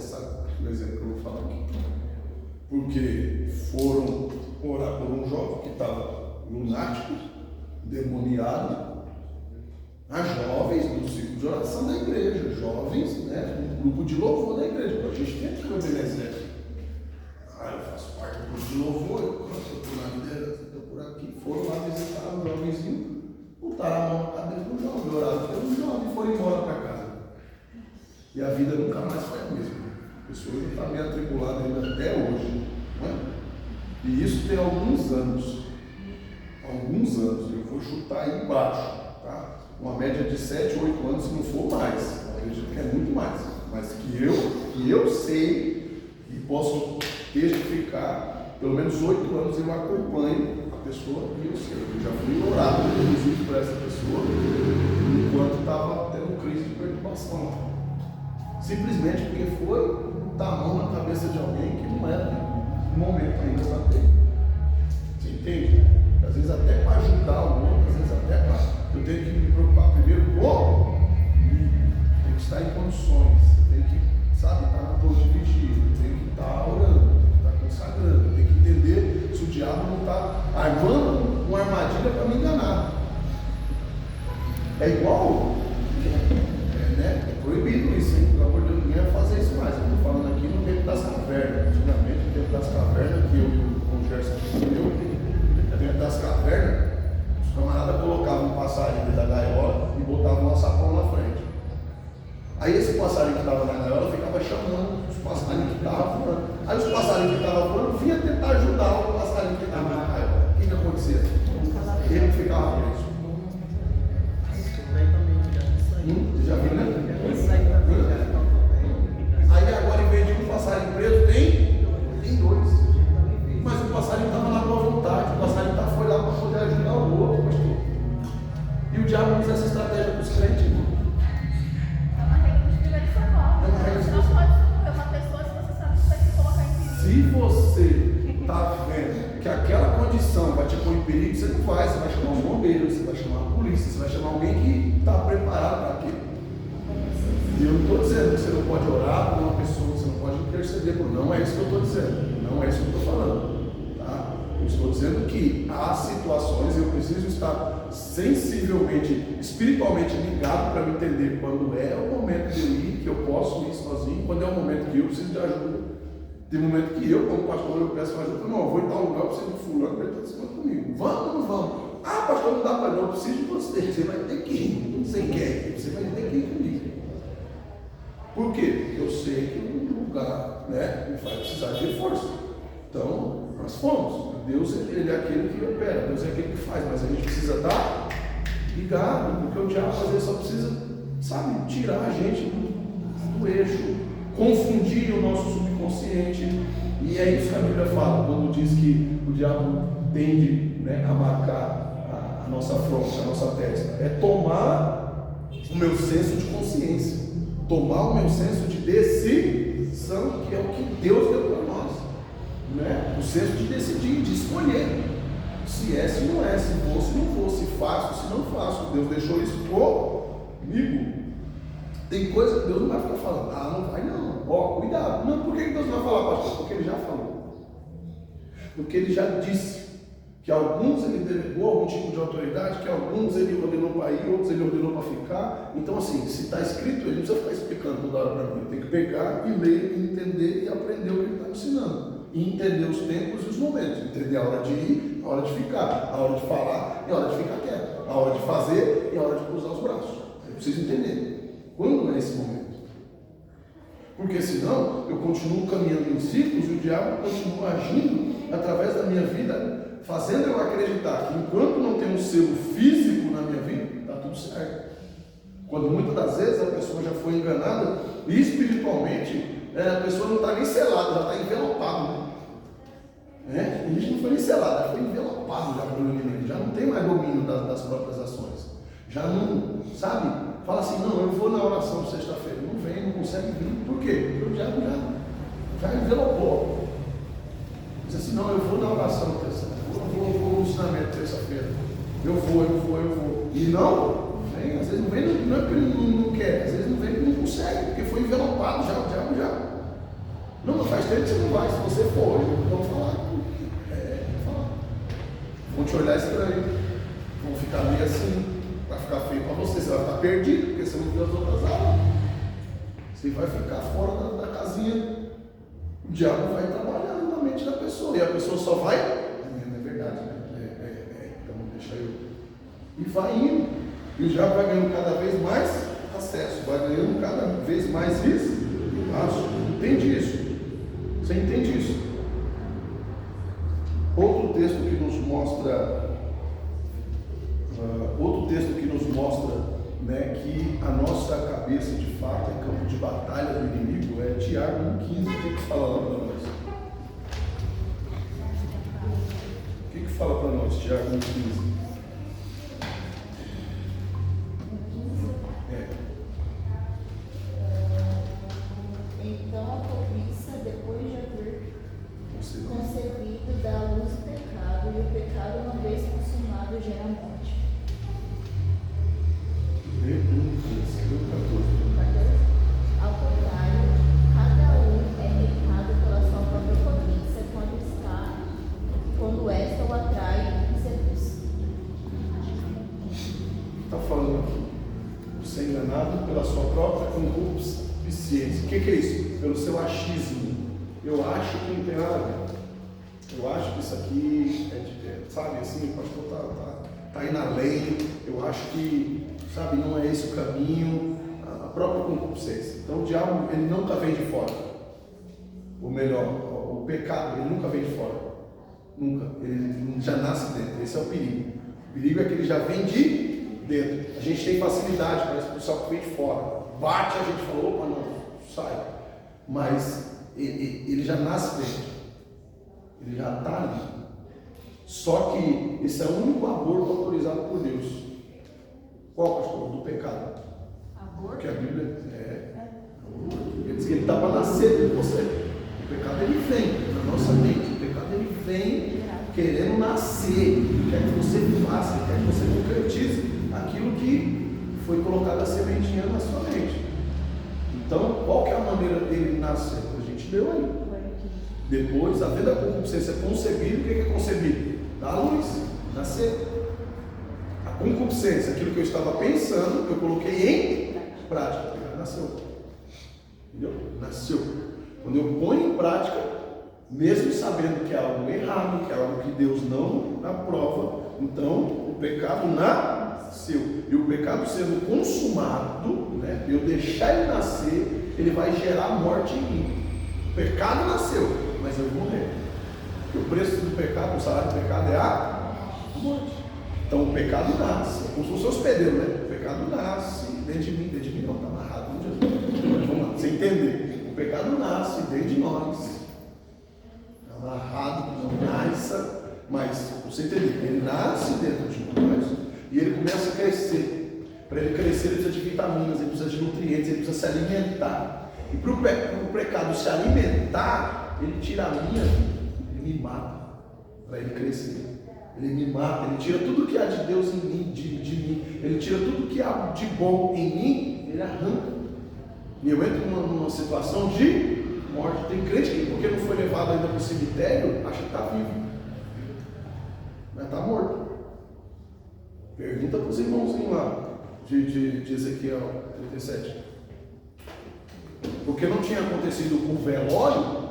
exemplo que eu vou falar aqui. Porque foram orar por um jovem que estava lunático, demoniado, a jovens do ciclo de oração da igreja, jovens, né, um grupo de louvor da igreja. A gente tem que obedecer. Eu faço parte do grupo de louvor, eu estou na liderança, estou por aqui. Foram lá visitar um jovenzinho, botaram a mão na cabeça do jovem, oraram pelo jovem e foram embora para casa. E a vida nunca mais foi a mesma. A pessoa está meio atribulada ainda até hoje. Não é? E isso tem alguns anos. Eu vou chutar aí embaixo. Tá? Uma média de 7, 8 anos, se não for mais. Eu acredito que é muito mais. Mas que eu sei e posso testificar, pelo menos 8 anos eu acompanho a pessoa e eu sei. Eu já fui orado, inclusive, por essa pessoa, enquanto estava tendo crise de perturbação. Simplesmente porque foi botar a mão na cabeça de alguém que não era no momento ainda para ter. Você entende? Às vezes até para ajudar o outro, às vezes até para. Eu tenho que me preocupar primeiro com mim. Tem que estar em condições, tem que, sabe, estar na torre de vigia, tem que estar orando, tem que estar consagrando, tem que entender se o diabo não está armando uma armadilha para me enganar. É igual. É proibido isso, hein? Pelo amor de Deus, ninguém vai fazer isso mais. Eu estou falando aqui no tempo das cavernas. Antigamente, no tempo das cavernas, que eu com o Gerson entendeu, no tempo das cavernas, os camaradas colocavam um passarinho dentro da gaiola e botavam um alçapão na frente. Aí esse passarinho que estava na gaiola ficava chamando os passarinhos que estavam voando. Aí os passarinhos que estavam voando vinham tentar ajudar o passarinho que estava na gaiola. O que acontecia? Ele ficava preso. Já viu, né? perigo, você não vai. Você vai chamar os bombeiros, você vai chamar a polícia, você vai chamar alguém que está preparado para aquilo. E eu não estou dizendo que você não pode orar por uma pessoa, que você não pode interceder por. Não é isso que eu estou dizendo. Não é isso que eu estou falando. Tá? Eu estou dizendo que há situações, eu preciso estar sensivelmente, espiritualmente ligado para me entender quando é o momento de eu ir, que eu posso ir sozinho, quando é o momento que eu preciso de ajuda. Tem momento que eu, como pastor, eu peço ajuda. Não, eu vou em tal lugar, eu preciso de fulano, ele está em cima comigo. Vamos ou não vamos? Ah, pastor, não dá para não, eu preciso de você. Você vai ter que ir. Você quer, você vai ter que ir comigo. Por quê? Porque eu sei que um lugar, né, vai precisar de reforço. Então, nós fomos. Deus, ele é aquele que opera, Deus é aquele que faz, mas a gente precisa estar ligado, porque o diabo às vezes só precisa, sabe, tirar a gente do eixo, confundir o nosso subconsciente. E é isso que a Bíblia fala, quando diz que o diabo tende, né, a marcar a nossa fronte, a nossa testa. É tomar o meu senso de consciência, tomar o meu senso de decisão, que é o que Deus deu para nós, né? O senso de decidir, de escolher se é, se não é, se vou, se não vou, se faço, se não faço. Deus deixou isso comigo. Tem coisa que Deus não vai ficar falando, não vai não, ó, cuidado. Não, por que Deus não vai falar, pastor? Porque Ele já falou, porque Ele já disse que alguns Ele delegou algum tipo de autoridade, que alguns Ele ordenou para ir, outros Ele ordenou para ficar. Então assim, se está escrito, Ele não precisa ficar explicando toda hora para mim. Ele tem que pegar e ler, e entender e aprender o que Ele está ensinando, e entender os tempos e os momentos, entender a hora de ir, a hora de ficar, a hora de falar e a hora de ficar quieto, a hora de fazer e a hora de cruzar os braços. Eu preciso entender quando é esse momento, porque senão eu continuo caminhando em círculos e o diabo continua agindo através da minha vida, fazendo eu acreditar que enquanto não tem um selo físico na minha vida, está tudo certo. Quando muitas das vezes a pessoa já foi enganada e espiritualmente, a pessoa não está nem selada, já está envelopada, né? A gente não foi nem selado, já foi envelopado já pelo inimigo, já não tem mais domínio das próprias ações, já não, sabe? Fala assim, não, eu vou na oração de sexta-feira, não vem, não consegue vir. Por quê? Porque o diabo já envelopou. Diz assim, não, eu vou na oração terça-feira, eu vou no ensinamento terça-feira, eu vou. E não vem, às vezes não vem, não é porque ele não quer, às vezes não vem porque não consegue, porque foi envelopado já, o diabo já. Não faz tempo que você não vai, se você for, vão falar. Vão te olhar estranho, vão ficar meio assim. Vai ficar feio para você vai ficar perdido, porque você não viu as outras aulas. Você vai ficar fora da casinha. O diabo vai trabalhando na mente da pessoa, e a pessoa só vai. Não é verdade, né? Então deixa eu. E vai indo. E o diabo vai ganhando cada vez mais acesso, vai ganhando cada vez mais espaço. Entende isso? Você entende isso? Outro texto que nos mostra. Né, que a nossa cabeça de fato é campo de batalha do inimigo é Tiago 1,15. O que fala lá para nós? O que fala para nós, Tiago 1,15? Então a cobiça, depois de haver concebido, dá à luz o pecado, e o pecado, uma vez consumado, gera morte. Ao contrário, cada um é tentado pela sua própria cobiça quando esta o atrai e seduz. Está falando aqui, ser enganado pela sua própria concupiscência. O que é isso? Pelo seu achismo. Eu acho que não tem nada a ver. Eu acho que isso aqui sabe assim, o pastor está aí na lei. Eu acho que, sabe, não é esse o caminho, a própria concupiscência. Então o diabo, ele nunca vem de fora. Ou melhor, o pecado, ele nunca vem de fora. Nunca. Ele já nasce dentro. Esse é o perigo. O perigo é que ele já vem de dentro. A gente tem facilidade para expulsar o que vem de fora. Bate, a gente fala, opa, não, sai. Mas ele já nasce dentro. Ele já está ali. Só que esse é o único aborto autorizado por Deus. Qual, pastor? Do pecado. Aborto? Que a Bíblia ele diz que ele está para nascer de você. O pecado ele vem na nossa mente. O pecado ele vem querendo nascer, Ele quer que você faça, Ele quer que você concretize aquilo que foi colocado a sementinha na sua mente. Então, qual que é a maneira dele nascer? A gente deu aí. Depois, havendo a concupiscência concebida, o que é concebido? Dá luz, nascer. A concupiscência, aquilo que eu estava pensando, eu coloquei em prática. Nasceu. Entendeu? Nasceu. Quando eu ponho em prática, mesmo sabendo que é algo errado, que é algo que Deus não aprova, então o pecado nasceu. E o pecado sendo consumado, né, eu deixar ele nascer, ele vai gerar morte em mim. O pecado nasceu, mas eu vou morrer. Porque o preço do pecado, o salário do pecado é a morte. Então o pecado nasce, como se fosse hospedeiro, né? O pecado nasce dentro de mim não, está amarrado no Jesus. Mas vamos lá, você entender. O pecado nasce dentro de nós. Amarrado, não nasça, mas você entender, ele nasce dentro de nós e ele começa a crescer. Para ele crescer, ele precisa de vitaminas, ele precisa de nutrientes, ele precisa se alimentar. E para o pecado se alimentar, ele tira a minha vida, ele me mata para ele crescer. Ele me mata, ele tira tudo que há de Deus em mim, de mim, ele tira tudo que há de bom em mim, ele arranca. E eu entro numa situação de morte. Tem crente que, porque não foi levado ainda para o cemitério, acha que está vivo, mas está morto. Pergunta para os irmãozinhos lá de Ezequiel 37. Porque não tinha acontecido com o velório,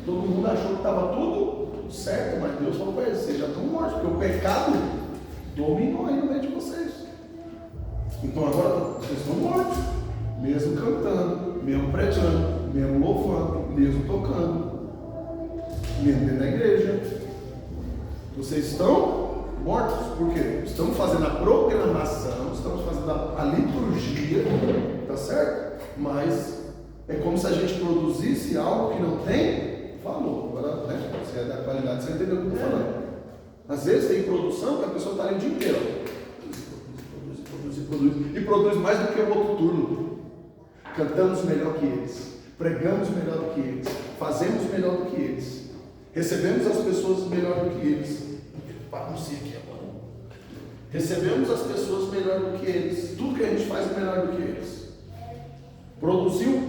todo mundo achou que estava tudo certo, mas Deus falou para eles: vocês já estão mortos, porque o pecado dominou aí no meio de vocês. Então agora vocês estão mortos, mesmo cantando, mesmo pregando, mesmo louvando, mesmo tocando, mesmo dentro da igreja. Vocês estão mortos, por quê? Estamos fazendo a programação, estamos fazendo a liturgia, tá certo? Mas é como se a gente produzisse algo que não tem valor. Agora, né? Se é da qualidade, você entendeu o que eu estou falando. Às vezes tem produção que a pessoa está ali o dia inteiro. Produz. E produz mais do que o outro turno. Cantamos melhor que eles. Pregamos melhor do que eles. Fazemos melhor do que eles. Recebemos as pessoas melhor do que eles. Não sei aqui agora. Recebemos as pessoas melhor do que eles. Tudo que a gente faz é melhor do que eles. Produziu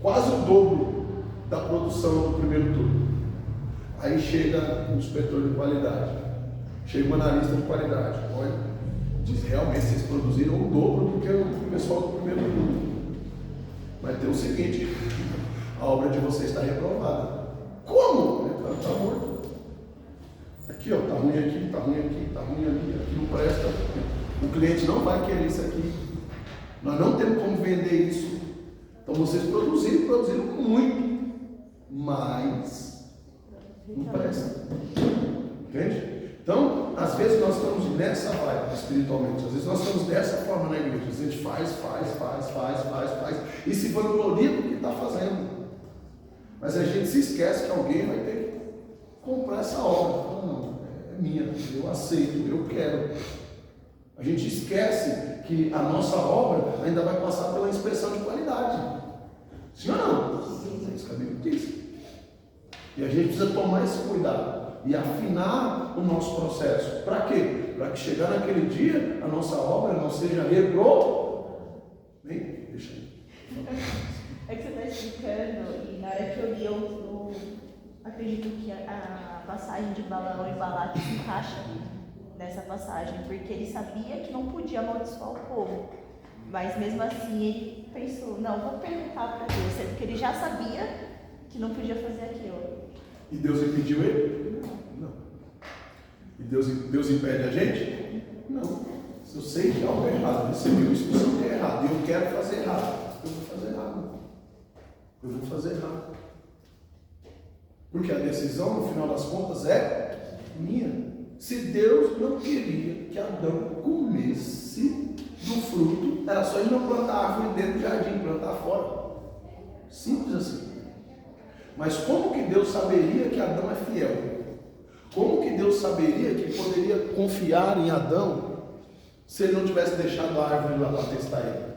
quase o dobro da produção do primeiro turno. Aí chega um inspetor de qualidade, chega um analista de qualidade, olha, diz: realmente vocês produziram o dobro do que o pessoal do primeiro turno. Mas tem o seguinte: a obra de vocês está reprovada. Como? Está morto. Aqui, ó, está ruim aqui, está ruim aqui, está ruim ali, aqui não presta. O cliente não vai querer isso aqui. Nós não temos como vender isso. Então vocês produziram muito, mas não presta. Entende? Então, às vezes nós estamos nessa vibe espiritualmente, às vezes nós estamos dessa forma na igreja. A gente faz, e se vangloria do que está fazendo. Mas a gente se esquece que alguém vai ter que comprar essa obra. Não, é minha, eu aceito, eu quero. A gente esquece que a nossa obra ainda vai passar pela inspeção de qualidade. Sim ou não? É isso que a Bíblia diz. E a gente precisa tomar esse cuidado e afinar o nosso processo. Para quê? Para que chegar naquele dia, a nossa obra não seja reprovada. Bem, deixa aí. É que você está explicando, e na hora que eu li, eu acredito que a passagem de Balaão e Balaque se encaixa nessa passagem, porque ele sabia que não podia amaldiçoar o povo, mas mesmo assim ele pensou: não, vou perguntar para Deus, sendo que ele já sabia que não podia fazer aquilo. E Deus impediu ele? Não. E Deus impede a gente? Não. Se eu sei que é algo errado, recebi uma instrução que é errado, e eu quero fazer errado, eu vou fazer errado. Eu vou fazer errado. Porque a decisão, no final das contas, é minha. Se Deus não queria que Adão comesse do fruto, era só ele não plantar árvore dentro do jardim, plantar fora. Simples assim. Mas como que Deus saberia que Adão é fiel? Como que Deus saberia que poderia confiar em Adão se ele não tivesse deixado a árvore lá para testar ele?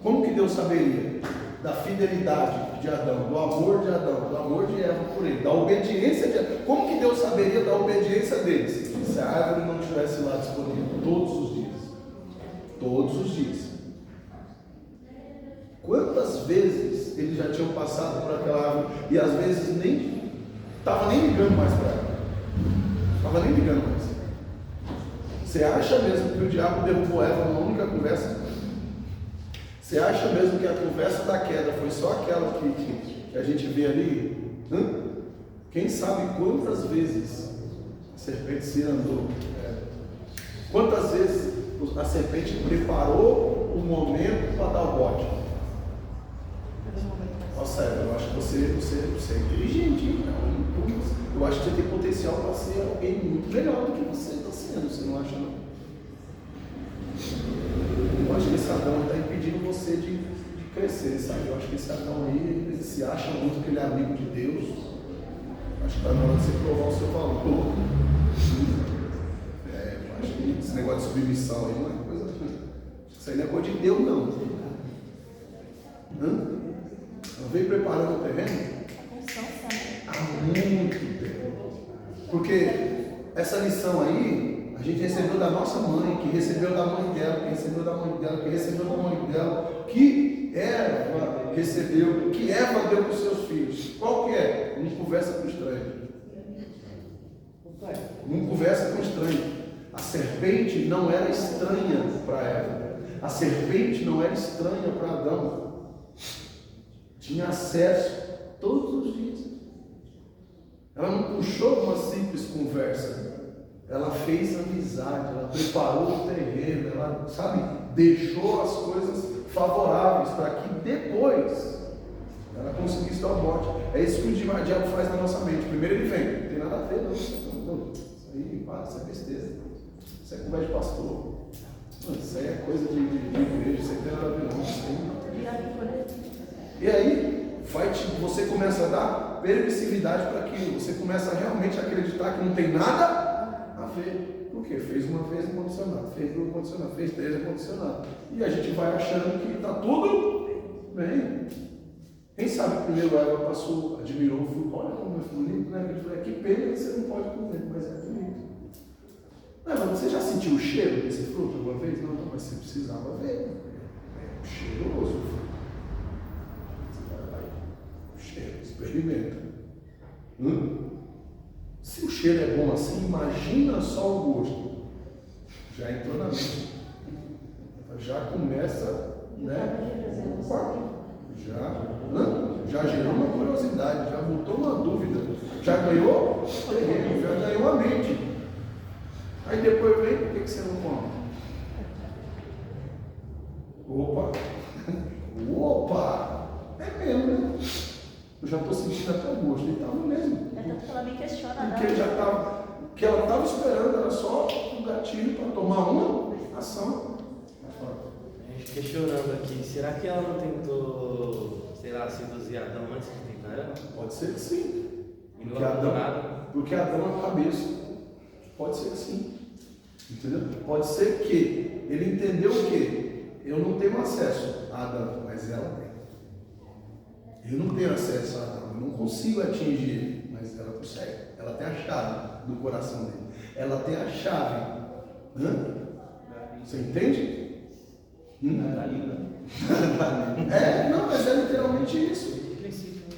Como que Deus saberia da fidelidade de Adão, do amor de Adão, do amor de Eva por ele, da obediência de Adão. Como que Deus saberia da obediência deles? Se a árvore não estivesse lá disponível todos os dias. Todos os dias. Quantas vezes eles já tinham passado por aquela árvore e às vezes nem estava nem ligando mais para ela. Estava nem ligando mais. Você acha mesmo que o diabo derrubou Eva numa única conversa? Você acha mesmo que a conversa da queda foi só aquela que a gente vê ali? Quem sabe quantas vezes a serpente se andou? Quantas vezes a serpente preparou o momento para dar o bote? Nossa, eu acho que você é inteligente, hein? Eu acho que você tem potencial para ser alguém muito melhor do que você está sendo, você não acha, não? Eu acho que esse Adão está impedindo você de crescer, sabe? Eu acho que esse Adão aí, ele se acha muito que ele é amigo de Deus. Acho que está na hora de você provar o seu valor. Eu acho que esse negócio de submissão aí não é coisa. Isso aí não é coisa de Deus, não. Eu venho preparando o terreno há muito tempo. Porque essa lição aí, a gente recebeu da nossa mãe, que recebeu da mãe dela, que recebeu da mãe dela, que recebeu da mãe dela, que Eva recebeu, que Eva deu para os seus filhos. Qual que é? Não conversa com estranho. Não conversa com estranho. A serpente não era estranha para Eva. A serpente não era estranha para Adão. Tinha acesso todos os dias. Ela não puxou uma simples conversa. Ela fez amizade, ela preparou o terreno, ela, deixou as coisas favoráveis para que depois ela conseguisse dar o bote. É isso que o diabo faz na nossa mente. Primeiro ele vem, não tem nada a ver, não. Isso aí, isso é besteira. Isso é conversa de pastor. Isso aí é coisa de igreja, isso aí não tem nada a ver, não. E aí, você começa a dar permissividade para aquilo. Você começa a realmente acreditar que não tem nada a ver. Por quê? Fez uma vez um condicionado, fez duas condicionado, fez três condicionado. E a gente vai achando que está tudo bem. Quem sabe primeiro Eva passou, admirou o fruto. Olha como é bonito, né? Ele falou, que pena que você não pode comer, mas é bonito. Mas você já sentiu o cheiro desse fruto alguma vez? Não, mas você precisava ver. É cheiroso o fruto. Experimenta. Se o cheiro é bom assim, imagina só o gosto. Já entrou na mente. Já começa, né? Já gerou uma curiosidade, já botou uma dúvida, já ganhou terreno, já ganhou a mente. Aí depois vem, por que você não come? Opa! É mesmo, né? Eu já estou sentindo até o gosto, ele estava mesmo. Ela me questiona, porque o que ela estava esperando era só um gatilho para tomar uma ação. A gente questionando aqui, será que ela não tentou, seduzir Adão antes de tentar ela? Pode ser que sim. Porque Adão é a cabeça. Pode ser que sim. Entendeu? Pode ser que ele entendeu o quê? Eu não tenho acesso a Adão, mas ela tem. Eu não tenho acesso a Adão, eu não consigo atingir ele, mas ela consegue. Ela tem a chave do coração dele. Ela tem a chave. Você entende? Mas é literalmente isso.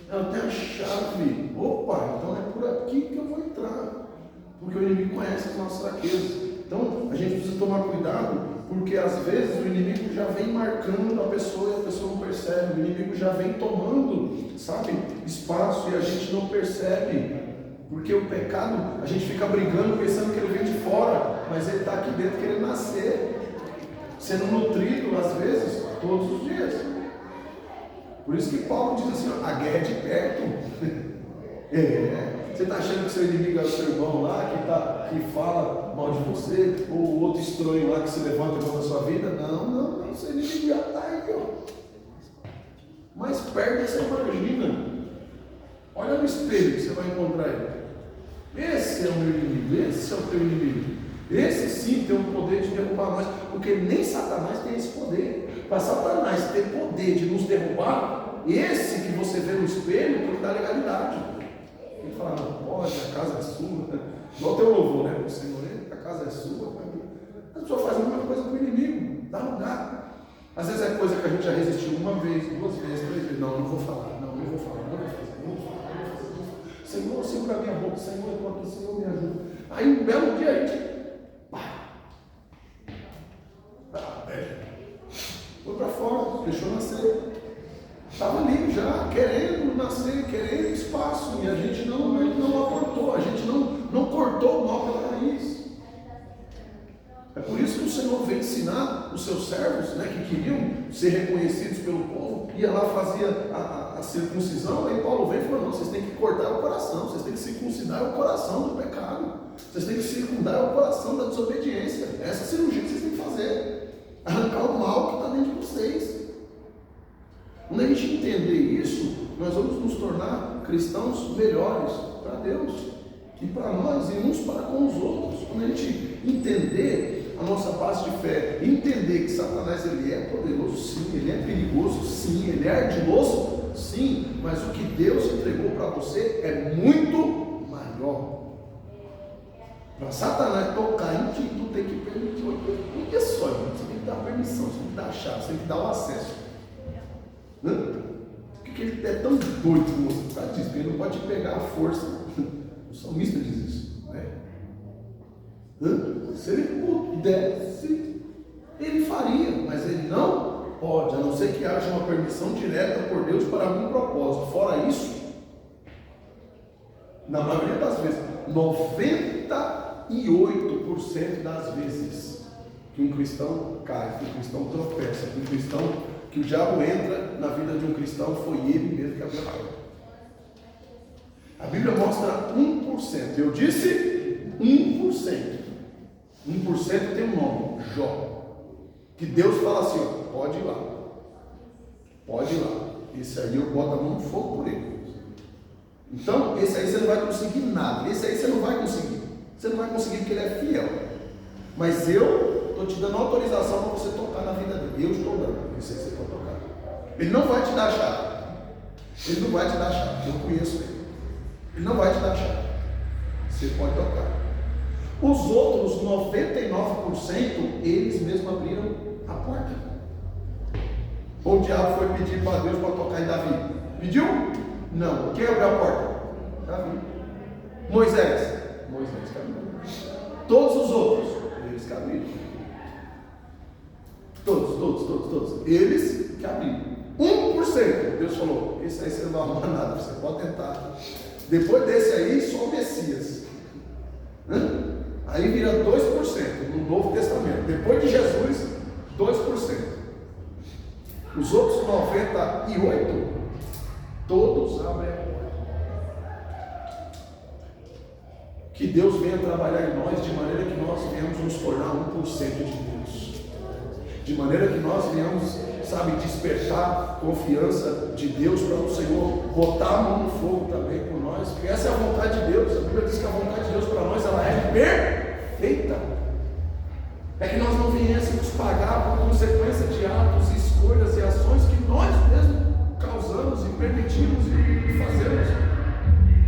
Ela tem a chave. Opa, então é por aqui que eu vou entrar. Porque o inimigo conhece as nossas fraquezas. Então a gente precisa tomar cuidado. Porque às vezes o inimigo já vem marcando a pessoa e a pessoa não percebe. O inimigo já vem tomando, espaço e a gente não percebe. Porque o pecado, a gente fica brigando pensando que ele vem de fora, mas ele está aqui dentro querendo nascer, sendo nutrido às vezes todos os dias. Por isso que Paulo diz assim, a guerra é de perto. Você está achando que seu inimigo é o seu irmão lá, que fala mal de você, ou o outro estranho lá que se levanta contra a sua vida? Não, seu inimigo já está aí, mais perto você imagina. Olha no espelho que você vai encontrar ele. Esse é o meu inimigo, esse é o teu inimigo. Esse sim tem o poder de derrubar nós, porque nem Satanás tem esse poder. Para Satanás ter poder de nos derrubar, esse que você vê no espelho tem que dar legalidade. Tem que falar, não pode, a casa é sua. Igual tem o louvor, né? O Senhor, a casa é sua. A pessoa faz a mesma coisa com o inimigo, dá lugar. Às vezes é coisa que a gente já resistiu uma vez, 2 vezes, 3 vezes. Não, não vou falar, não vou falar, não vou fazer, não vou falar. Senhor, segura a minha boca, Senhor, eu estou aqui, Senhor, me ajuda. Aí um belo dia a gente, foi para fora, deixou nascer. Estava ali já, querendo nascer, querendo espaço, e a gente não aportou, a gente não cortou o mal pela raiz. É por isso que o Senhor veio ensinar os seus servos, né, que queriam ser reconhecidos pelo povo, ia lá, fazia a circuncisão, aí Paulo veio e falou, não, vocês têm que cortar o coração, vocês têm que circuncidar o coração do pecado, vocês têm que circundar o coração da desobediência, essa cirurgia que vocês têm que fazer, arrancar o mal que está dentro de vocês. Quando a gente entender isso, nós vamos nos tornar cristãos melhores para Deus e para nós e uns para com os outros. Quando a gente entender a nossa base de fé, entender que Satanás ele é poderoso, sim, ele é perigoso, sim, ele é ardiloso, sim, mas o que Deus entregou para você é muito maior. Para Satanás tocar em ti, tu tem que permitir. Olha só, você tem que dar permissão, você tem que dar a chave, você tem que dar o acesso. Por que ele é tão doido com você? Por causa disso, porque ele não pode pegar a força. O salmista diz isso, né? Se ele pudesse, ele faria, mas ele não pode, a não ser que haja uma permissão direta por Deus para algum propósito. Fora isso, na maioria das vezes, 98% das vezes que um cristão cai, que um cristão tropeça, que um cristão, que o diabo entra na vida de um cristão, foi ele mesmo que abriu a porta. A Bíblia mostra 1%. Eu disse 1%. 1% tem um nome, Jó. Que Deus fala assim, ó, pode ir lá. Pode ir lá. Esse aí eu boto a mão no fogo por ele. Então, esse aí você não vai conseguir nada. Esse aí você não vai conseguir. Você não vai conseguir porque ele é fiel. Mas eu estou te dando autorização para você tocar na vida dele. Eu estou dando. Esse aí você pode tocar. Ele não vai te dar a chave. Ele não vai te dar a chave. Eu conheço ele. Ele não vai te dar a chave. Você pode tocar. Os outros 99%, eles mesmos abriram a porta. Ou o diabo foi pedir para Deus para tocar em Davi? Pediu? Não. Quem abriu a porta? Davi. Moisés que abriu. Todos os outros, eles que abriram. Todos. Eles que abriram. 1%. Deus falou, esse aí você não vai arrumar nada, você pode tentar. Depois desse aí, só o Messias. Aí vira 2% no Novo Testamento. Depois de Jesus, 2%. Os outros 98%, todos abrem a porta. Que Deus venha trabalhar em nós de maneira que nós venhamos nos tornar 1% de Deus. De maneira que nós venhamos, despertar confiança de Deus para o Senhor botar a mão no fogo também por nós, porque essa é a vontade de Deus. A Bíblia diz que a vontade de Deus para nós ela é perfeita. É que nós não viéssemos pagar por consequência de atos, escolhas e ações que nós mesmos causamos e permitimos e fazemos,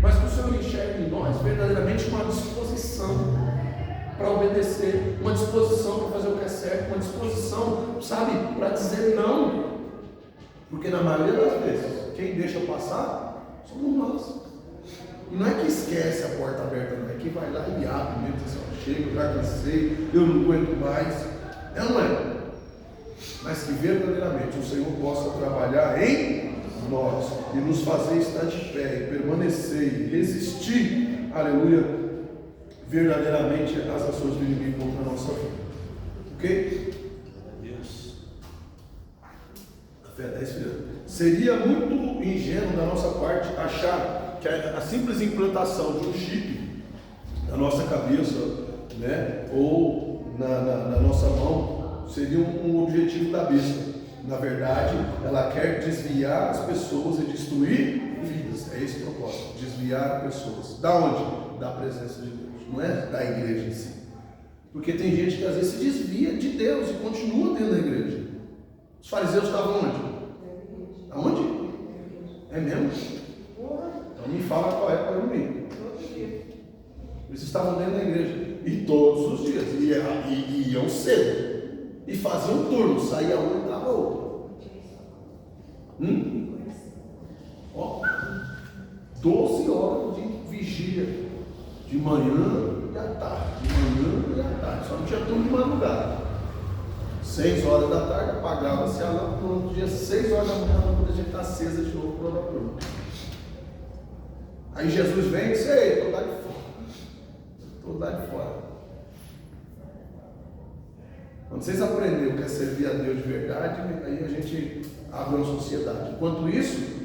mas que o Senhor enxergue em nós verdadeiramente uma disposição para obedecer, uma disposição para fazer o que é certo, uma disposição, para dizer não, porque na maioria das vezes, quem deixa passar, somos nós, e não é que esquece a porta aberta, não, é que vai lá e abre mesmo, diz assim, chega, eu já cansei, eu não aguento mais, não é, mas que verdadeiramente o Senhor possa trabalhar em nós, e nos fazer estar de pé, e permanecer, e resistir, aleluia, verdadeiramente as ações do inimigo contra a nossa vida. Ok? Deus. A fé da esperança. Seria muito ingênuo da nossa parte achar que a simples implantação de um chip na nossa cabeça, né, ou na nossa mão, seria um objetivo da besta. Na verdade, ela quer desviar as pessoas e destruir vidas. É esse o propósito, desviar pessoas. Da onde? Da presença de Deus. Não é da igreja em si. Porque tem gente que às vezes se desvia de Deus e continua dentro da igreja. Os fariseus estavam onde? Aonde? É mesmo? Então me fala qual é para eu ir. Todo dia. Eles estavam dentro da igreja. E todos os dias. E iam cedo. E faziam turno. Saía um e entrava outro. Ó, 12 horas de vigília. De manhã e à tarde. De manhã e à tarde. Só não tinha turno de madrugada. 6 horas da tarde apagava-se a lâmpada. No outro dia, 6 horas da manhã, a lâmpada já está acesa de novo para outra turma. Aí Jesus vem e diz: ei, estou lá de fora. Estou lá de fora. Quando vocês aprenderam o que é servir a Deus de verdade, aí a gente abre uma sociedade. Enquanto isso,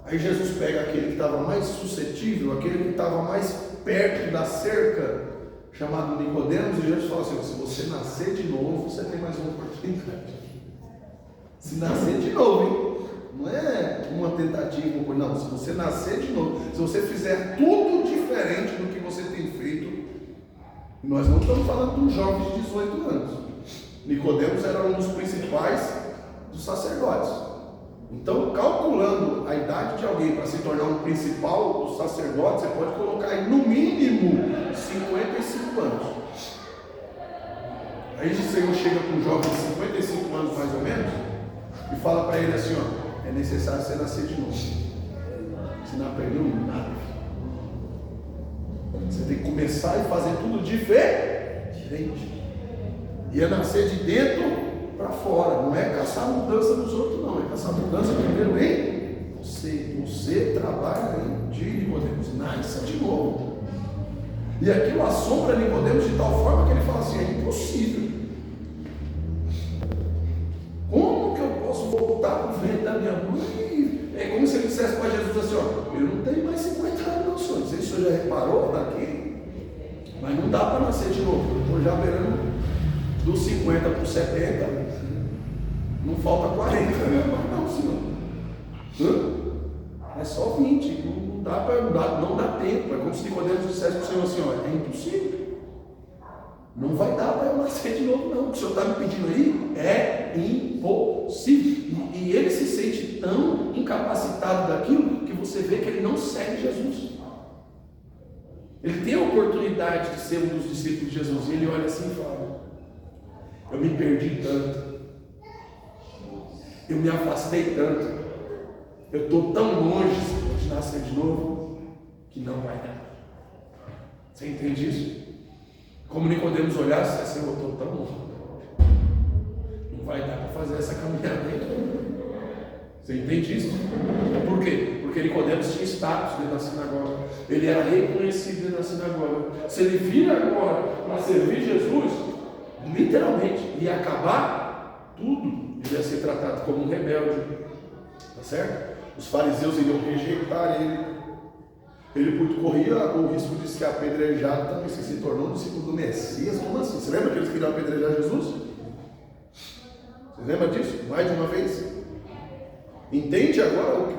aí Jesus pega aquele que estava mais suscetível, aquele que estava mais perto da cerca, chamado Nicodemos, e Jesus fala assim: se você nascer de novo, você tem mais uma oportunidade. Se nascer de novo, hein? Não é uma tentativa, não. Se você nascer de novo, se você fizer tudo diferente do que você tem feito, nós não estamos falando de um jovem de 18 anos. Nicodemos era um dos principais dos sacerdotes. Então, calculando a idade de alguém para se tornar um principal dos sacerdotes, você pode colocar aí no mínimo 55 anos. Aí o Senhor chega com um jovem de 55 anos mais ou menos e fala para ele assim: ó, é necessário você nascer de novo. Você não aprendeu nada. Você tem que começar e fazer tudo diferente. E é nascer de dentro para fora. Não é caçar mudança nos outros, não. É caçar mudança primeiro em você. Você trabalha em de Nicodemos. Nasça de novo. E aquilo assombra Nicodemos de tal forma que ele fala assim: é impossível. Como que eu posso voltar para o ventre da minha mãe? É como se ele dissesse para Jesus assim: ó, eu não tenho mais 50 anos, não, senhor. Não sei se o senhor já reparou daqui, mas não dá para nascer de novo. Eu estou já beirando dos 50 para os 70, não falta 40, né? Mas não, senhor. É só 20, não dá tempo. É como se Nicodemos dissesse para o Senhor assim: ó, é impossível. Não vai dar para eu nascer de novo, não. O que o senhor está me pedindo aí é impossível. E ele se sente tão incapacitado daquilo que você vê que ele não segue Jesus. Ele tem a oportunidade de ser um dos discípulos de Jesus. E ele olha assim e fala: eu me perdi tanto. Eu me afastei tanto. Eu estou tão longe de nascer de novo que não vai dar. Você entende isso? Como Nicodemos olhasse assim: eu estou tão longe, não vai dar para fazer essa caminhada aí. Você entende isso? Por quê? Porque Nicodemos tinha status dentro da sinagoga. Ele era reconhecido dentro da sinagoga. Se ele vir agora para servir Jesus, literalmente ia acabar tudo. Ele ia ser tratado como um rebelde. Tá certo? Os fariseus iriam rejeitar ele. Ele corria o risco de ser apedrejado também. Você se tornou um discípulo do Messias. Como assim? Você lembra que eles queriam apedrejar Jesus? Você lembra disso? Mais de uma vez? Entende agora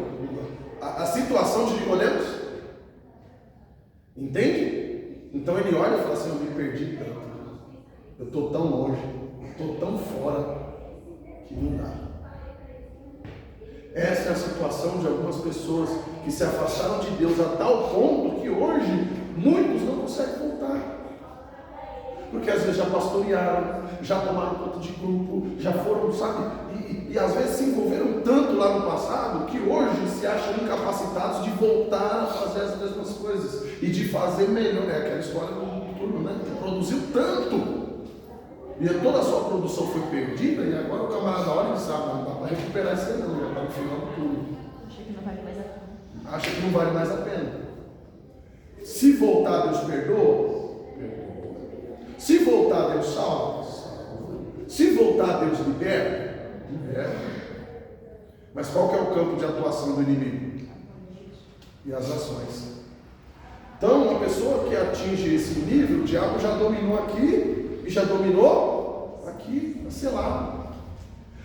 a situação de Nicodemos? Entende? Então ele olha e fala assim: eu me perdi tanto. Eu estou tão longe. Eu estou tão fora que não dá. Essa é a situação de algumas pessoas que se afastaram de Deus a tal ponto que hoje muitos não conseguem voltar. Porque às vezes já pastorearam, já tomaram conta de grupo, já foram, sabe? E às vezes se envolveram tanto lá no passado que hoje se acham incapacitados de voltar a fazer as mesmas coisas e de fazer melhor. É aquela história do turno, né? Produziu tanto. E toda a sua produção foi perdida, e agora o camarada olha e sabe: não dá para recuperar isso aí, não, já está no final do turno. Acha que não vale mais a pena. Acha que não vale mais a pena. Se voltar, Deus perdoa? Perdoa. Se voltar, Deus salva? Salva. Se voltar, Deus liberta? Liberta. Mas qual que é o campo de atuação do inimigo? E as ações. Então, uma pessoa que atinge esse nível, o diabo já dominou aqui e já dominou aqui, sei lá.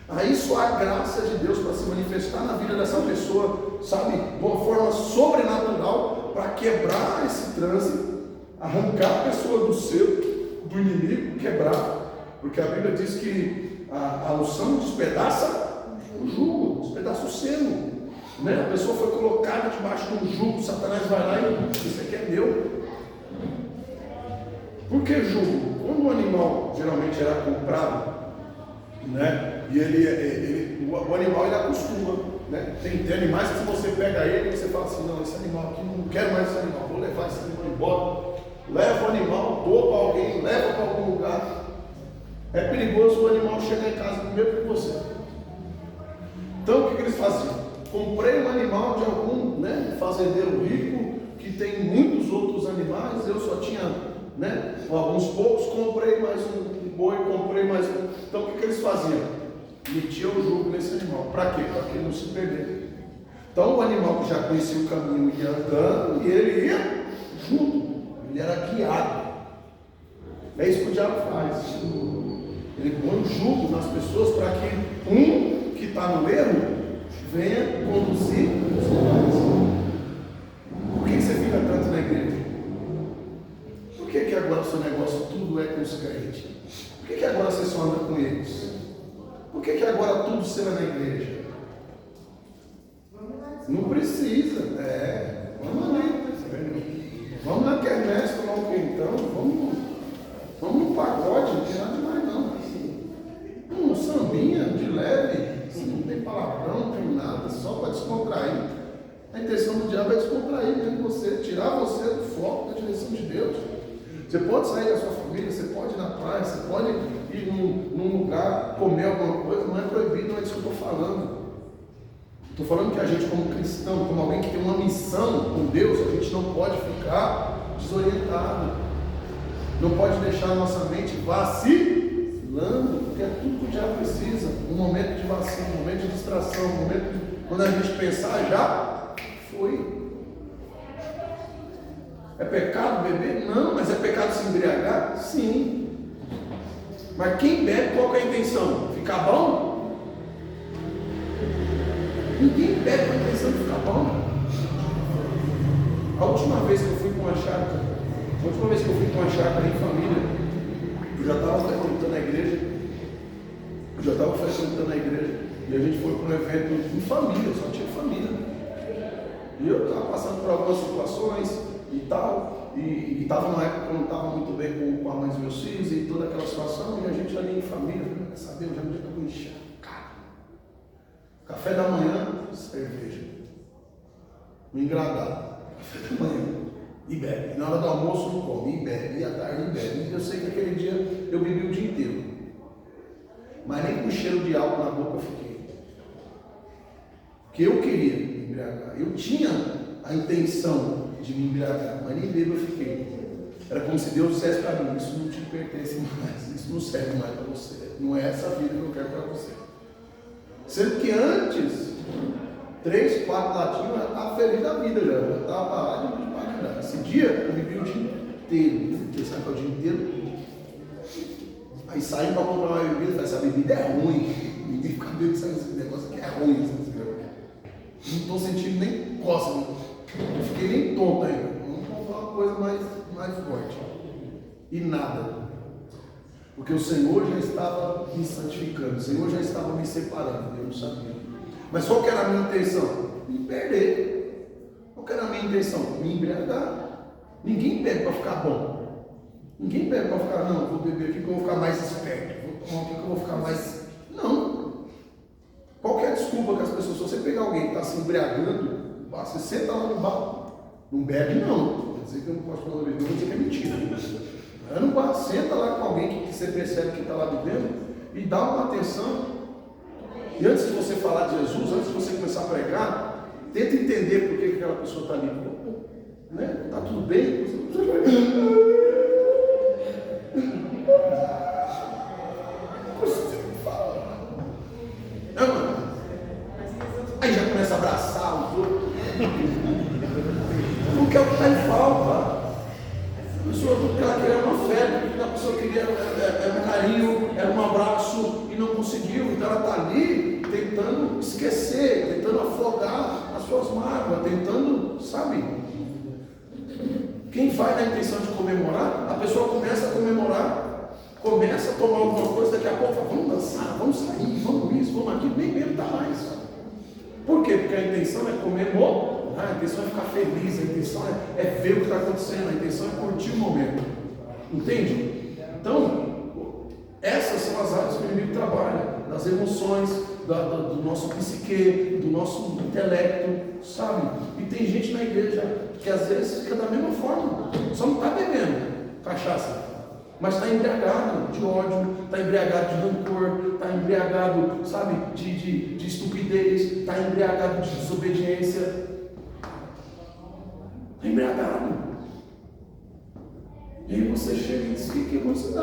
Aí só há graça de Deus para se manifestar na vida dessa pessoa, sabe, de uma forma sobrenatural, para quebrar esse trânsito, arrancar a pessoa do inimigo, quebrar. Porque a Bíblia diz que a unção despedaça O jugo, os pedaços secos. Né? A pessoa foi colocada debaixo de um jugo, Satanás vai lá e diz, isso aqui é meu. Por que jugo? Quando o animal geralmente era comprado, né? E o animal ele acostuma. Né? Tem animais que se você pega ele e você fala assim, não, esse animal aqui, não quero mais esse animal, vou levar esse animal embora. Leva o animal, doa para alguém, leva para algum lugar. É perigoso o animal chegar em casa primeiro que você. Então o que eles faziam? Comprei um animal de algum, né, fazendeiro rico que tem muitos outros animais, eu só tinha, né, alguns poucos, comprei mais um boi, comprei mais um. Então o que eles faziam? Metia o jugo nesse animal. Para quê? Para que ele não se perdesse. Então o animal que já conhecia o caminho ia andando e ele ia junto. Ele era guiado. É isso que o diabo faz. Ele põe o jugo nas pessoas para que um que está no erro venha conduzir os demais. Por que você fica tanto na igreja? Por que agora o seu negócio tudo é com os crentes? Por que agora você só anda com eles? Por que agora tudo será na igreja? Não precisa. Vamos ali. Vamos na quermesse tomar um quentão. Vamos no pagode, não tem nada demais não. Sambinha de leve. Não tem palavrão, não tem nada. Só para descontrair. A intenção do diabo é descontrair mesmo você. Tirar você do foco da direção de Deus. Você pode sair da sua família, você pode ir na praia, você pode ir num lugar, comer alguma coisa, não é proibido, não é disso que eu estou falando. Estou falando que a gente como cristão, como alguém que tem uma missão com Deus, a gente não pode ficar desorientado. Não pode deixar a nossa mente vacilando, porque é tudo que o diabo precisa. Um momento de vacilo, um momento de distração, um momento de... Quando a gente pensar, já foi. É pecado beber? Não, mas é pecado se embriagar? Sim. Mas quem bebe, qual que é a intenção? Ficar bom? Ninguém bebe com a intenção de ficar bom. A última vez que eu fui com uma chácara, em família, eu já estava frequentando a igreja, e a gente foi para um evento em família, só tinha família. E eu estava passando por algumas situações e tal, e estava numa época que eu não estava muito bem com a mãe dos meus filhos e toda aquela situação, e a gente ali em família, quer saber, eu já me estou enchendo. Café da manhã, cerveja. Um engradado. Café da manhã. E bebe. E na hora do almoço não come. E bebe. E à tarde e bebe. E eu sei que aquele dia eu bebi o dia inteiro. Mas nem com cheiro de álcool na boca eu fiquei. Porque eu queria me embriagar. Eu tinha a intenção de me embriagar. Mas nem bebo eu fiquei. Era como se Deus dissesse para mim, isso não te pertence mais. Isso não serve mais para você. Não é essa vida que eu quero para você. Sendo que antes, 3, 4 latinhos, eu estava feliz da vida já. Eu estava parado de parar. Esse dia eu bebi o dia inteiro. Você sabe que é o dia inteiro? Aí saí para comprar uma bebida e falei, essa bebida é ruim. Ninguém fica bebendo esse negócio aqui é ruim. Não estou sentindo nem coça. Não fiquei nem tonto ainda. Vamos comprar uma coisa mais forte. E nada. Porque o Senhor já estava me santificando, o Senhor já estava me separando, eu não sabia. Mas qual que era a minha intenção? Me perder. Qual que era a minha intenção? Me embriagar. Ninguém bebe para ficar bom. Ninguém bebe para ficar, não, vou beber aqui que eu vou ficar mais esperto, vou tomar aqui que eu vou ficar mais... Não. Qual que é a desculpa que as pessoas, se você pegar alguém que está se embriagando, você senta lá no bar, não bebe não. Quer dizer que eu não posso falar bebida, vou dizer que é mentira. No bar, senta lá com alguém que você percebe que está lá vivendo e dá uma atenção. E antes de você falar de Jesus, antes de você começar a pregar, tenta entender por que aquela pessoa está ali. Né? Está tudo bem? Você vai... Não, mano. Aí já começa a abraçar os outros. Porque é o que está em falta. A pessoa queria uma fé, a pessoa queria um carinho, era um abraço e não conseguiu. Então ela está ali tentando esquecer, tentando afogar as suas mágoas, tentando, sabe? Quem vai na intenção de comemorar, a pessoa começa a comemorar, começa a tomar alguma coisa, daqui a pouco fala, vamos dançar, vamos sair, vamos isso, vamos aquilo, nem mesmo está lá Porque a intenção é comemorar, a intenção é ficar feliz, a intenção é ver o que está acontecendo, a intenção é curtir o momento. Entende? Então, essas são as áreas que o inimigo trabalha, das emoções, do nosso psique, do nosso intelecto, sabe? E tem gente na igreja que às vezes fica da mesma forma, só não está bebendo cachaça, mas está embriagado de ódio, está embriagado de rancor, está embriagado, sabe, de estupidez, está embriagado de desobediência, está embriagado. E aí você chega e diz, que você...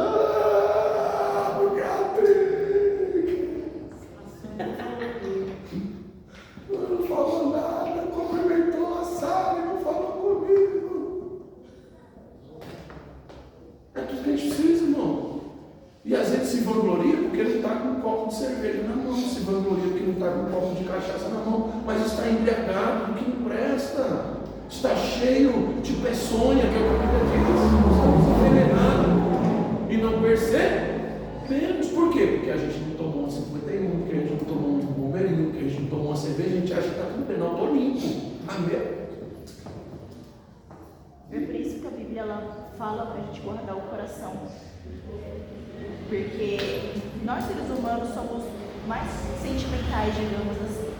porque não falou nada, cumprimentou a Sara e não falou comigo. É tudo que a gente precisa, irmão. E às vezes se vangloria porque não está com um copo de cerveja na mão, se vangloria porque não está com um copo de cachaça na mão, mas está embriagado do que não presta, está cheio de peçonha, que é o que a Bíblia diz, estamos envenenados e não percebemos. Por quê? Porque a gente não tomou um 51, porque a gente não tomou um bombeirinho, porque a gente não tomou uma cerveja, a gente acha que está tudo bem, não, estou limpo. Amém? É por isso que a Bíblia ela fala para a gente guardar o coração. Porque nós seres humanos somos mais sentimentais, digamos assim.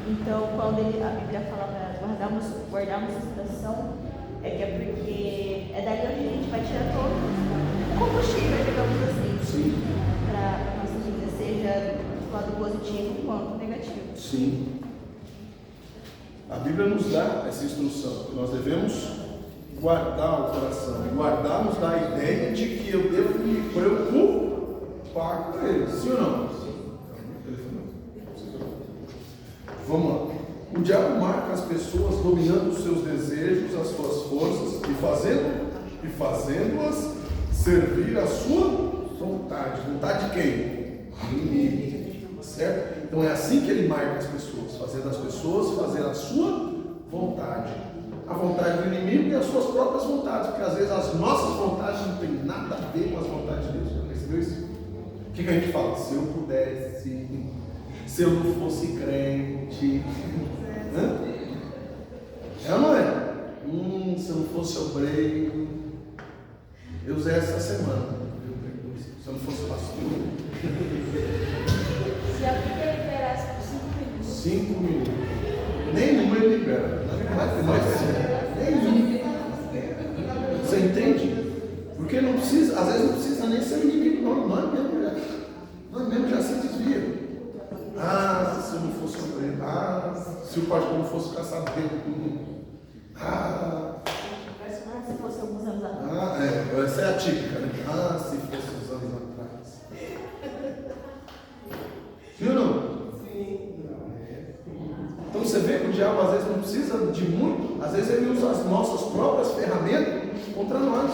Então, quando a Bíblia fala para guardarmos o coração, é que é porque é dali onde a gente vai tirar todo o combustível, digamos assim, Sim. para a nossa vida, seja do lado positivo quanto negativo. Sim. A Bíblia nos dá essa instrução, que nós devemos guardar o coração. E guardar nos dá a ideia de que eu devo me preocupar com ele. Sim ou não? Vamos lá. O diabo marca as pessoas dominando os seus desejos, as suas forças e fazendo-as servir a sua vontade. Vontade de quem? Do inimigo. Certo? Então é assim que ele marca as pessoas, fazendo as pessoas fazer a sua vontade. A vontade do inimigo e as suas próprias vontades, porque às vezes as nossas vontades não tem nada a ver com as vontades de Deus. Já percebeu isso? O que a gente fala? Se eu pudesse, se eu não fosse crente, é ou não é? Se eu não fosse obreiro, eu usei essa semana. Se eu não fosse pastor. Se a Bíblia liberasse por 5 minutos. 5 minutos. Nenhum ele libera. Nenhum. Você entende? Porque não precisa, às vezes não precisa nem ser inimigo, não. Nós mesmo já se desvia. Se eu não fosse obreiro. Se o pastor não fosse caçadeiro. Se fosse alguns anos atrás. Essa é a típica, né? Se fosse uns anos atrás. Viu não? Então você vê que o diabo às vezes não precisa de muito, às vezes ele usa as nossas próprias ferramentas contra nós.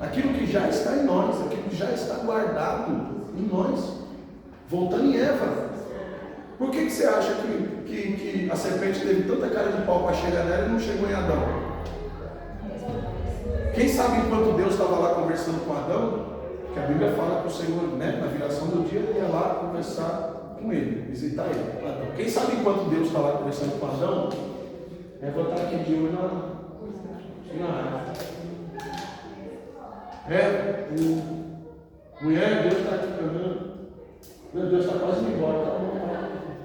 Aquilo que já está em nós, aquilo que já está guardado em nós. Voltando em Eva. Por que você acha que a serpente teve tanta cara de pau para chegar nela e não chegou em Adão? Quem sabe enquanto Deus estava lá conversando com Adão, que a Bíblia fala que o Senhor, na viração do dia, ele ia lá conversar com ele, visitar ele. Adão. Quem sabe enquanto Deus está lá conversando com Adão, Eva está aqui de olho na árvore. Mulher, Deus está aqui caminhando. Meu Deus está quase indo embora.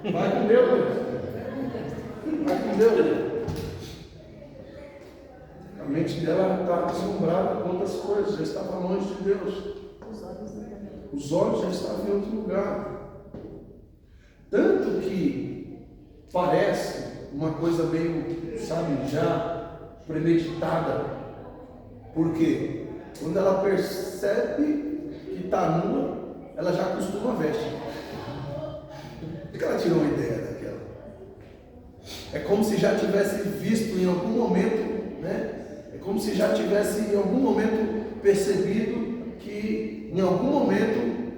Vai com Deus, Deus. Vai com Deus. A mente dela está assombrada com outras coisas, já estava longe de Deus. Os olhos já estavam em outro lugar. Tanto que parece uma coisa meio, já premeditada. Por quê? Quando ela percebe que está nua, ela já costuma a veste. Por que ela tirou uma ideia daquela? É como se já tivesse visto em algum momento, É como se já tivesse em algum momento percebido que em algum momento,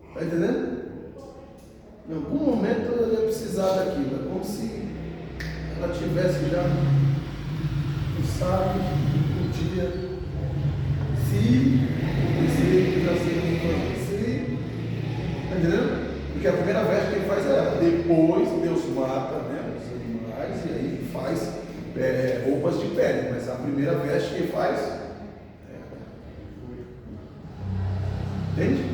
está entendendo? Em algum momento ela ia precisar daquilo. É como se ela tivesse já pensado um dia, se acontecer, já sei o que vai acontecer. Está entendendo? Porque a primeira veste que ele faz é ela. Depois Deus mata, né, os animais e aí faz roupas de pele. Mas a primeira veste que ele faz entende?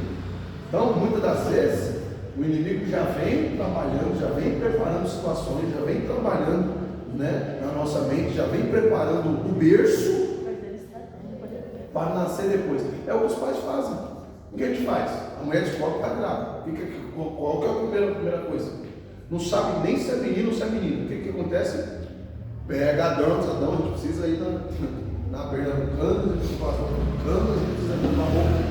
Então, muitas das vezes, o inimigo já vem trabalhando, já vem preparando situações, já vem trabalhando, né, na nossa mente, já vem preparando o berço para nascer depois. É o que os pais fazem. O que a gente faz? A mulher descobre que está grávida. Qual que é a primeira coisa? Não sabe nem se é menino ou se é menino. O que acontece? Pega Adão, a gente precisa ir na Pernambucana, a gente passa Pernambucana, a gente precisa ir na roupa.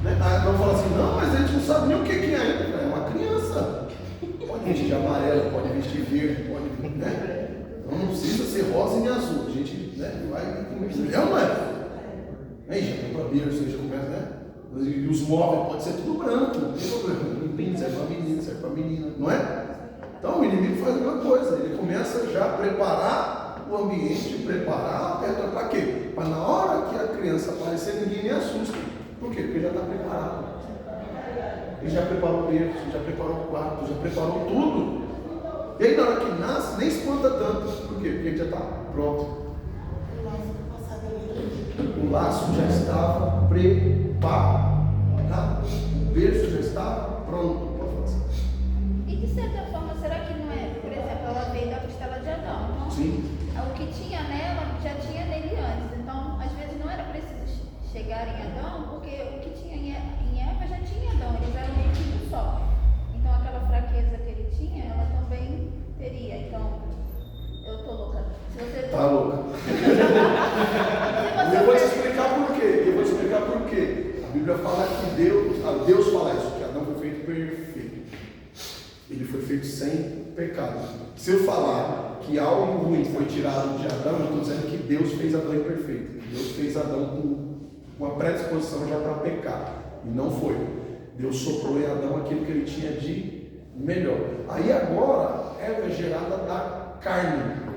Né? Não fala assim, não, mas a gente não sabe nem o que é ainda. É uma criança. Pode vestir de amarelo, pode vestir verde, pode, né? Então não precisa ser rosa nem azul. A gente, né, vai começar. Não é? Aí já tem para berço, já começa, né? E os móveis pode ser tudo branco, não tem problema. Limpinho, serve para menino, serve para menina, não é? Então o inimigo faz a mesma coisa. Ele começa já a preparar o ambiente, preparar a pedra para quê? Para na hora que a criança aparecer, ninguém nem assusta. Por quê? Porque ele já está preparado. Ele já preparou o berço, já preparou o quarto, já preparou tudo. E aí na hora que nasce, nem espanta tanto. Por quê? Porque ele já está pronto. O laço já estava preparado. O berço já estava pronto. E de certa forma, será que não é? Por exemplo, ela veio da costela de Adão. Então, sim. O que tinha nela já tinha nele antes. Então, às vezes não era preciso chegar em Adão, porque o que tinha em Eva já tinha Adão. Eles eram meio que um só. Então, aquela fraqueza que ele tinha, ela também teria. Então, eu tô louca. Se você Tá louca. Eu vou te explicar por quê. A Bíblia fala que Deus fala isso, que Adão foi feito perfeito. Ele foi feito sem pecado. Se eu falar que algo ruim foi tirado de Adão, eu estou dizendo que Deus fez Adão imperfeito. Deus fez Adão com uma predisposição já para pecar. E não foi. Deus soprou em Adão aquilo que ele tinha de melhor. Aí agora, Eva é gerada da carne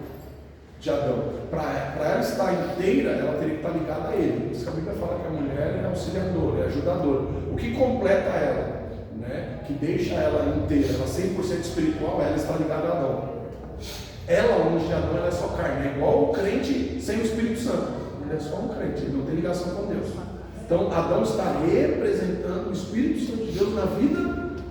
de Adão. Para ela estar inteira, ela teria que estar ligada a ele. Por isso que a Bíblia fala que a mulher é auxiliadora, é ajudadora. O que completa ela, né, que deixa ela inteira, ela 100% espiritual, ela está ligada a Adão. Ela, longe de Adão, ela é só carne. É igual o crente sem o Espírito Santo. Ele é só um crente, ele não tem ligação com Deus. Então, Adão está representando o Espírito Santo de Deus na vida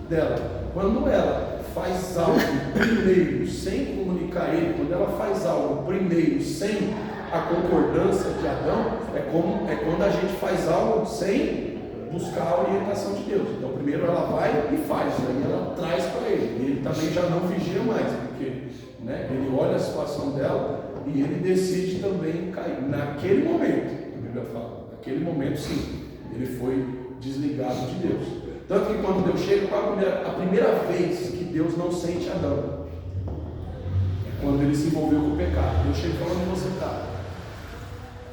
dela. Quando ela faz algo primeiro, sem comunicar a ele, quando ela faz algo primeiro, sem a concordância de Adão, é quando a gente faz algo sem buscar a orientação de Deus. Então, primeiro ela vai e faz, aí ela traz para ele. E ele também já não vigia mais, porque, né, ele olha a situação dela e ele decide também cair. Naquele momento, a Bíblia fala, naquele momento sim, ele foi desligado de Deus. Tanto que quando Deus chega, a primeira vez que Deus não sente Adão é quando ele se envolveu com o pecado. Deus chega falando: onde você está?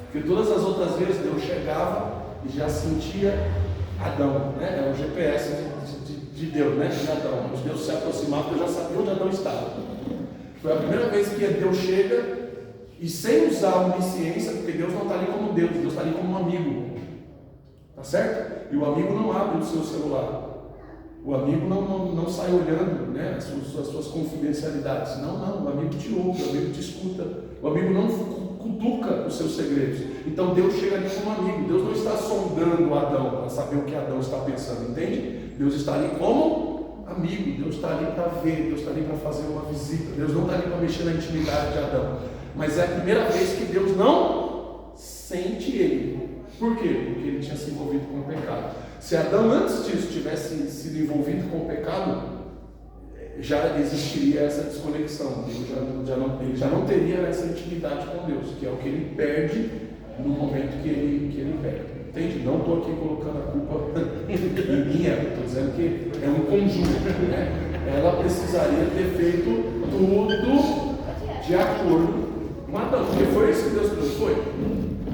Porque todas as outras vezes Deus chegava e já sentia Adão, né? É o GPS de Deus, né? De Adão. Quando Deus se aproximava, Deus já sabia onde Adão estava. Foi a primeira vez que Deus chega e sem usar a onisciência, porque Deus não está ali como Deus está ali como um amigo. Tá certo? E o amigo não abre o seu celular. O amigo não sai olhando, né, as suas confidencialidades. Não, o amigo te ouve, o amigo te escuta. O amigo não cutuca os seus segredos. Então Deus chega ali como amigo. Deus não está sondando Adão para saber o que Adão está pensando, entende? Deus está ali como amigo. Deus está ali para ver, Deus está ali para fazer uma visita. Deus não está ali para mexer na intimidade de Adão. Mas é a primeira vez que Deus não sente ele. Por quê? Porque ele tinha se envolvido com o pecado. Se Adão antes disso tivesse sido envolvido com o pecado, já existiria essa desconexão. Ele já não teria essa intimidade com Deus, que é o que ele perde no momento que ele peca. Entende? Não estou aqui colocando a culpa em minha, estou dizendo que é um conjunto, né? Ela precisaria ter feito tudo de acordo com Adão, porque foi isso que Deus trouxe, foi?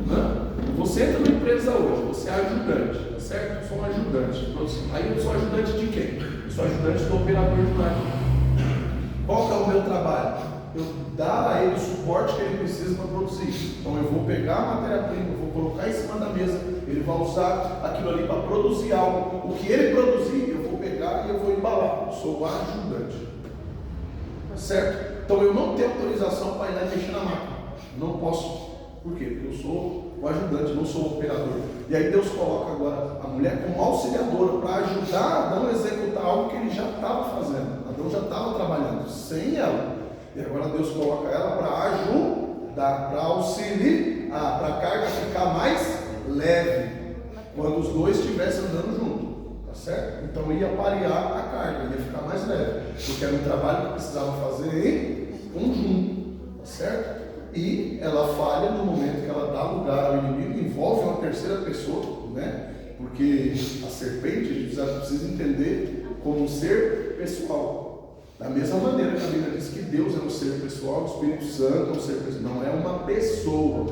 Não? Você entra na empresa hoje, você é ajudante, tá certo? Eu sou um ajudante. Aí eu sou ajudante de quem? Eu sou ajudante do operador de máquina. Qual que é o meu trabalho? Eu dar a ele o suporte que ele precisa para produzir. Então eu vou pegar a matéria-prima, eu vou colocar em cima da mesa, ele vai usar aquilo ali para produzir algo. O que ele produzir, eu vou pegar e eu vou embalar. sou ajudante. Certo? Então eu não tenho autorização para ir lá e mexer na máquina. Não posso. Por quê? Porque eu sou o ajudante, não sou o operador. E aí Deus coloca agora a mulher como auxiliadora para ajudar Adão a executar algo que ele já estava fazendo. Adão já estava trabalhando sem ela. E agora Deus coloca ela para ajudar, para auxiliar, para a carga ficar mais leve. Quando os dois estivessem andando juntos. Tá certo? Então ia parear a carga, ia ficar mais leve. Porque era um trabalho que precisava fazer em conjunto. Tá certo? E ela falha no momento que ela dá lugar ao inimigo, envolve uma terceira pessoa, né? Porque a serpente, a gente precisa entender como um ser pessoal. Da mesma maneira que a Bíblia diz que Deus é um ser pessoal, o Espírito Santo é um ser pessoal. Não é uma pessoa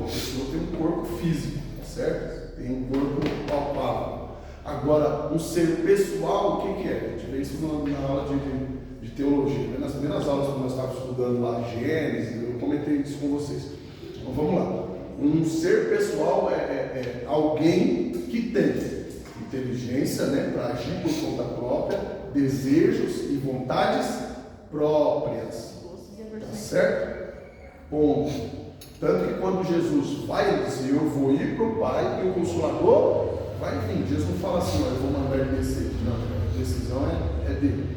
tem um corpo físico, tá certo? Tem um corpo palpável. Agora, um ser pessoal, o que é? A gente vê isso na aula de teologia. Nas primeiras aulas, quando nós estávamos estudando lá Gênesis, eu comentei isso com vocês. Então vamos lá. Um ser pessoal é alguém que tem inteligência, né, para agir por conta própria, desejos e vontades próprias. Tá certo? Ponto. Tanto que quando Jesus vai, ele diz: eu vou ir para o Pai e o Consolador vai vir. Jesus não fala assim: eu vou mandar ele descer. Não, a decisão é dele.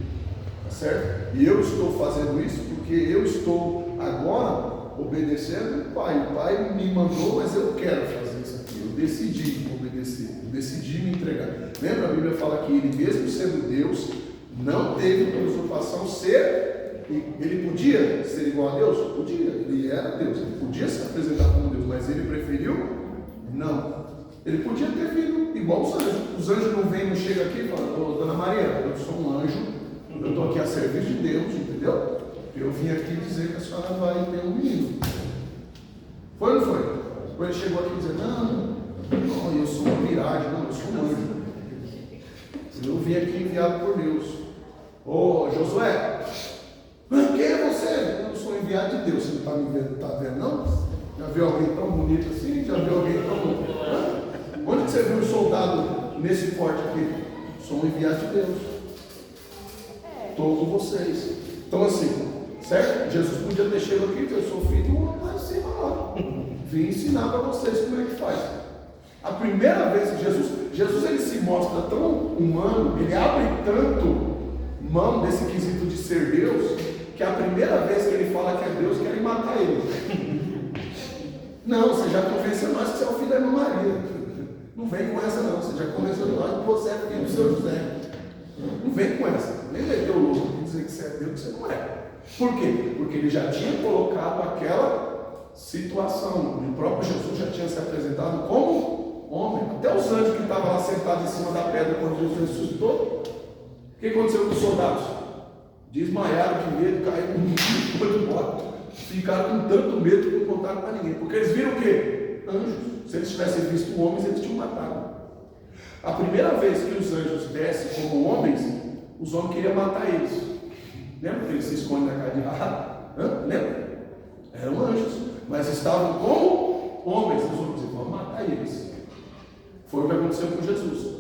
Tá certo? E eu estou fazendo isso porque eu estou agora obedecendo o Pai. O Pai me mandou, mas eu quero fazer isso aqui. Eu decidi obedecer, eu decidi me entregar. Lembra? A Bíblia fala que ele, mesmo sendo Deus, não teve por usurpação ser. Ele podia ser igual a Deus? Podia. Ele era Deus. Ele podia se apresentar como Deus, mas ele preferiu não. Ele podia ter vindo igual os anjos. Os anjos não vêm, não chegam aqui e falam: Dona Maria, eu sou um anjo, eu estou aqui a serviço de Deus, entendeu? Eu vim aqui dizer que a senhora vai ter um menino. Foi ou não foi? Ou ele chegou aqui e disse: não, eu sou uma miragem, não, eu sou um anjo. Eu vim aqui enviado por Deus. Ô Josué, quem é você? Eu sou enviado de Deus. Você não está me vendo, tá vendo, não? Já viu alguém tão bonito assim? Já viu alguém tão... Onde que você viu um soldado nesse porte aqui? Sou um enviado de Deus. Estou com vocês. Então assim, certo? Jesus podia ter chegado aqui e dizer: eu sou filho de um lá em cima lá. Vim ensinar para vocês como é que faz. A primeira vez que Jesus ele se mostra tão humano, ele abre tanto mão desse quesito de ser Deus, que a primeira vez que ele fala que é Deus, querem matar ele. Não, você já convenceu nós que você é o filho da irmã Maria. Não vem com essa não, você já convenceu nós que você é filho do seu José. Não vem com essa. Nem meteu o louco de dizer que você é Deus, que você não é. Por quê? Porque ele já tinha colocado aquela situação. O próprio Jesus já tinha se apresentado como homem. Até os anjos que estavam lá sentados em cima da pedra quando Jesus ressuscitou. O que aconteceu com os soldados? Desmaiaram de medo, caíram no morto. Ficaram com tanto medo que não contaram para ninguém. Porque eles viram o quê? Anjos. Se eles tivessem visto homens, eles tinham matado. A primeira vez que os anjos descem como homens, os homens queriam matar eles. Lembra que eles se escondem na casa de Rahab? Lembra? Eram anjos. Mas estavam como homens. Os homens diziam: vamos matar eles. Foi o que aconteceu com Jesus.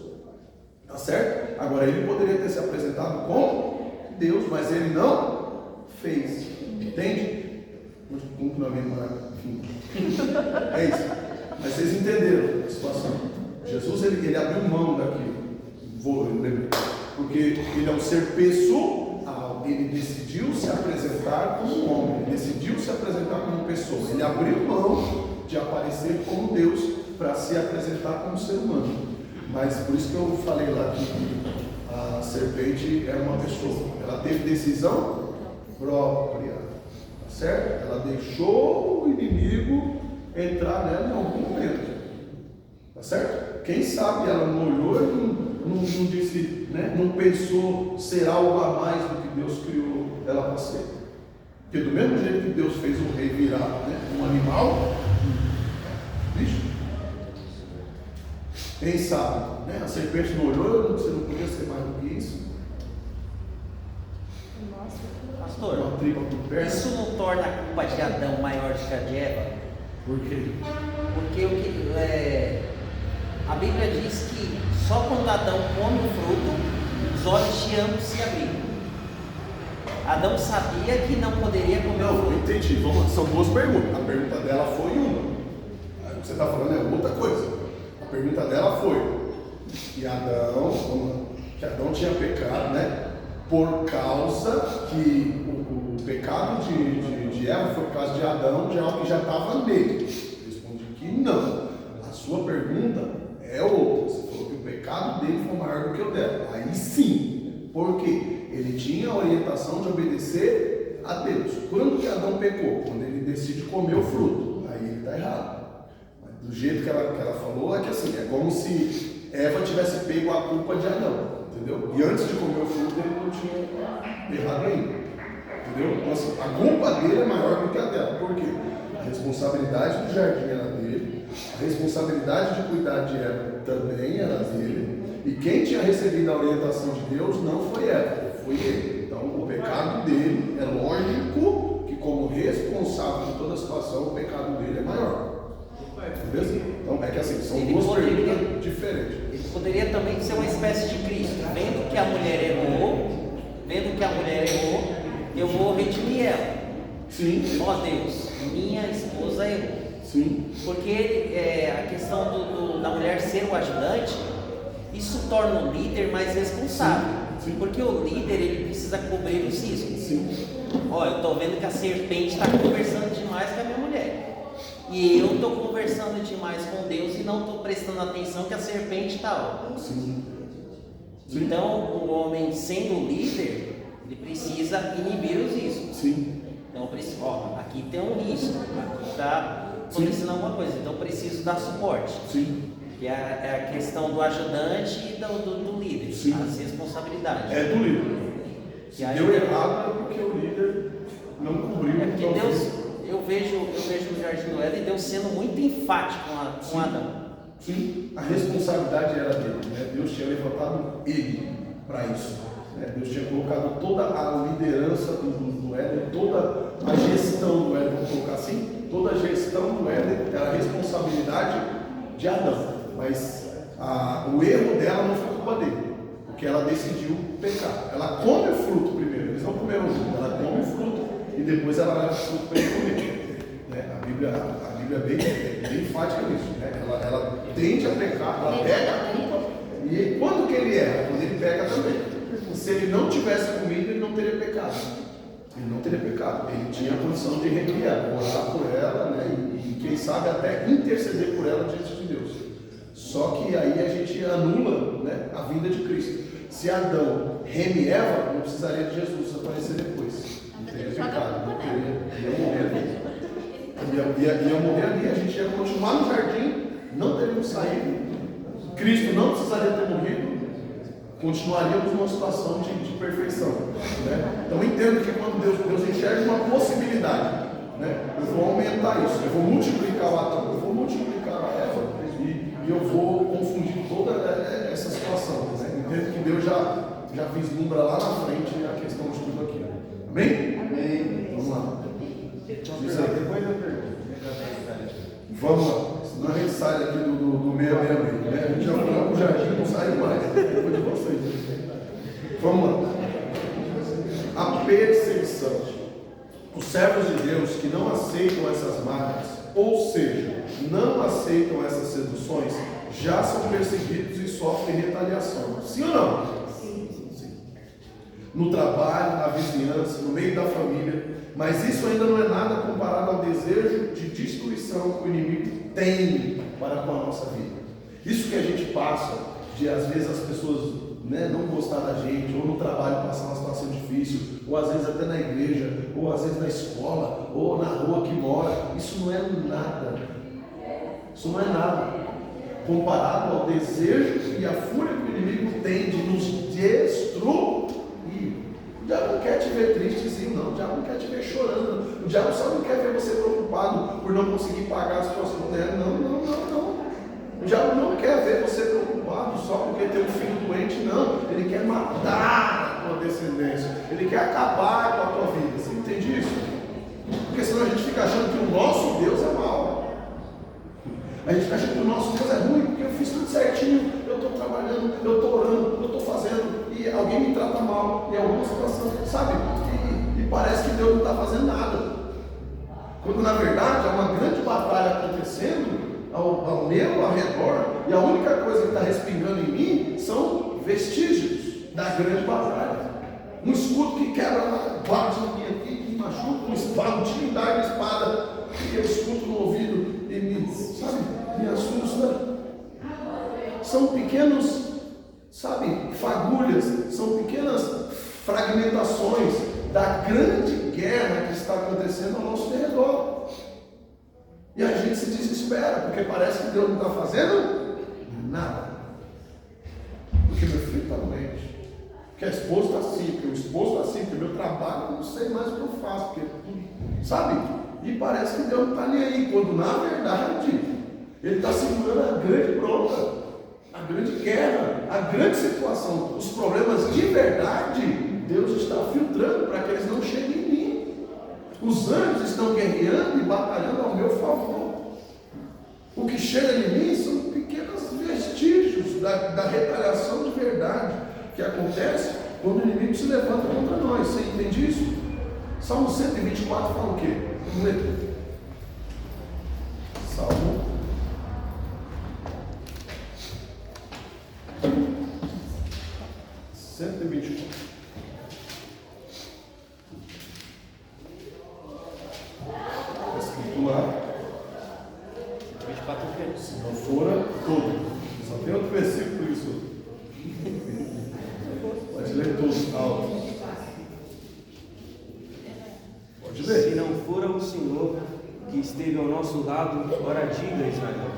Tá certo? Agora ele poderia ter se apresentado como Deus, mas ele não fez. Entende? Como que não é enfim. É isso. Mas vocês entenderam a situação. Jesus ele abriu mão daquilo. Vou lembrar. Porque ele é um ser pessoal. Ele decidiu se apresentar como um homem. Ele decidiu se apresentar como pessoa. Ele abriu mão de aparecer como Deus para se apresentar como ser humano. Mas por isso que eu falei lá que a serpente é uma pessoa. Ela teve decisão própria. Tá certo? Ela deixou o inimigo entrar nela em algum momento. Tá certo? Quem sabe ela não olhou e não disse, né? Não pensou ser algo a mais do que Deus criou ela para ser. Porque do mesmo jeito que Deus fez o rei virar, né, um animal, bicho. Quem sabe, né? A serpente não olhou, você não podia ser mais do que isso. Pastor, Uma tripa por perto. isso não torna a culpa de Adão maior do que a de Eva? Por quê? Porque a Bíblia diz que só quando Adão come o fruto, os olhos de ambos se abriram. Adão sabia que não poderia comer o Não, fruto. entendi. Vamos, são duas perguntas. A pergunta dela foi uma. O que você está falando é outra coisa. A pergunta dela foi que Adão tinha pecado, né? Por causa que o pecado de Eva foi por causa de Adão, de algo que já estava nele. Respondi que não. A sua pergunta é outra. Você falou que o pecado dele foi maior do que o dela. Aí sim. Por quê? Ele tinha a orientação de obedecer a Deus. Quando que Adão pecou? Quando ele decide comer o fruto. Aí ele está errado. Mas do jeito que ela falou, é que assim, é como se Eva tivesse pego a culpa de Adão. Entendeu? E antes de comer o fruto, ele não tinha errado ainda. Entendeu? Então, assim, a culpa dele é maior do que a dela. Por quê? A responsabilidade do jardim era dele, a responsabilidade de cuidar de Eva também era dele, e quem tinha recebido a orientação de Deus não foi Eva, foi ele. Então, o pecado dele é lógico que, como responsável de toda a situação, o pecado dele é maior. Beleza? Então, é que assim, são duas perguntas diferentes. Ele poderia também ser uma espécie de Cristo. Vendo que a mulher errou, eu vou redimir ela. Sim. Ó Deus, minha esposa errou. Sim. Porque a questão da mulher ser o ajudante, isso torna o líder mais responsável. Sim. Porque o líder, ele precisa cobrir os riscos. Sim. Ó, eu estou vendo que a serpente está conversando demais com a minha mulher. E eu estou conversando demais com Deus e não estou prestando atenção que a serpente está. Sim. Então, o homem sendo líder, ele precisa inibir os riscos. Sim. Então, aqui tem um risco, aqui está acontecendo alguma coisa, então preciso dar suporte. Sim. Que é a questão do ajudante e do líder, Sim. as responsabilidades. É do líder. Se E aí, deu errado é porque o líder não cobriu. É porque então, Deus, eu vejo no Jardim do Éden Deus sendo muito enfático com Adão. Sim, a responsabilidade era dele, né? Deus tinha levantado ele para isso, né? Deus tinha colocado toda a liderança do Éden, toda a gestão do Éden, vamos colocar assim, toda a gestão do Éden era a responsabilidade de Adão, mas o erro dela não foi culpa dele, porque ela decidiu pecar. Ela come o fruto primeiro, eles não comeram junto, ela come o fruto e depois ela leva o fruto para ele comer, né? A Bíblia é bem enfática nisso, né? Ela tende a pecar, ela pega a culpa, e quando que ele erra? Quando ele pega também. Se ele não tivesse comido, ele não teria pecado. Ele não teria pecado. Ele tinha a condição de remir ela, orar por ela, né? E quem sabe até interceder por ela diante de Deus. Só que aí a gente anula, né, a vinda de Cristo. Se Adão reme Eva, não precisaria de Jesus aparecer depois. Não teria pecado, não teria, ia morrer ali. Ia morrer ali, a gente ia continuar no jardim, não teríamos saído. Cristo não precisaria ter morrido, continuaríamos numa situação de perfeição, né? Então entendo que quando Deus enxerga uma possibilidade, né? Eu vou aumentar isso, eu vou multiplicar o Adão, eu vou multiplicar a Eva e eu vou confundir toda essa situação, né? Entendo que Deus já vislumbra lá na frente a questão de tudo aqui. Amém? Amém. Vamos lá. Isso aí. Depois eu pergunto. Vamos lá. Senão a gente sai daqui do 666, né? A gente já foi lá pro jardim e não saiu mais. Depois de vocês. Vamos lá. A perseguição. Os servos de Deus que não aceitam essas marcas, ou seja, não aceitam essas seduções, já são perseguidos e sofrem retaliação. Sim ou não? Sim. No trabalho, na vizinhança, no meio da família. Mas isso ainda não é nada comparado ao desejo de destruição que o inimigo tem para com a nossa vida. Isso que a gente passa, de às vezes as pessoas, né, não gostar da gente, ou no trabalho passar uma situação difícil, ou às vezes até na igreja, ou às vezes na escola, ou na rua que mora, isso não é nada. Isso não é nada comparado ao desejo e a fúria que o inimigo tem de nos destruir. O diabo não quer te ver tristezinho, não. O diabo não quer te ver chorando. O diabo só não quer ver você preocupado por não conseguir pagar as suas contas. Não. O diabo não quer ver você preocupado só porque tem um filho doente, não. Ele quer matar a tua descendência. Ele quer acabar com a tua vida. Você entende isso? Porque senão a gente fica achando que o nosso Deus é mau. A gente fica achando que o nosso Deus é ruim, porque eu fiz tudo certinho, eu estou trabalhando, eu estou orando, eu estou fazendo, e alguém me trata mal, em alguma situação, sabe? parece que Deus não está fazendo nada. Quando na verdade há uma grande batalha acontecendo ao meu redor, e a única coisa que está respingando em mim são vestígios da grande batalha. Um escudo que quebra lá, bate em mim aqui, que machuca, um espada, um tiro da espada, que eu escuto no ouvido e me assusta. São pequenos, fagulhas, são pequenas fragmentações da grande guerra que está acontecendo ao nosso redor. E a gente se desespera, porque parece que Deus não está fazendo nada. Porque meu filho está doente, porque a esposa está assim, porque o esposo está assim, porque o meu trabalho, eu não sei mais o que eu faço, porque, e parece que Deus não está nem aí, quando na verdade Ele está segurando a grande bronca, a grande guerra, a grande situação, os problemas de verdade, Deus está filtrando para que eles não cheguem em mim. Os anjos estão guerreando e batalhando ao meu favor. O que chega em mim são pequenos vestígios da retaliação de verdade que acontece quando o inimigo se levanta contra nós. Você entende isso? Salmo 124 fala o quê? Vamos ler. Salmo 124. Está escrito lá. 24 o quê? Se não for todo. Só tem outro versículo por isso. Pode ler tudo, alto. Pode ler. Se não for o Senhor que esteve ao nosso lado, ora diga, Israel.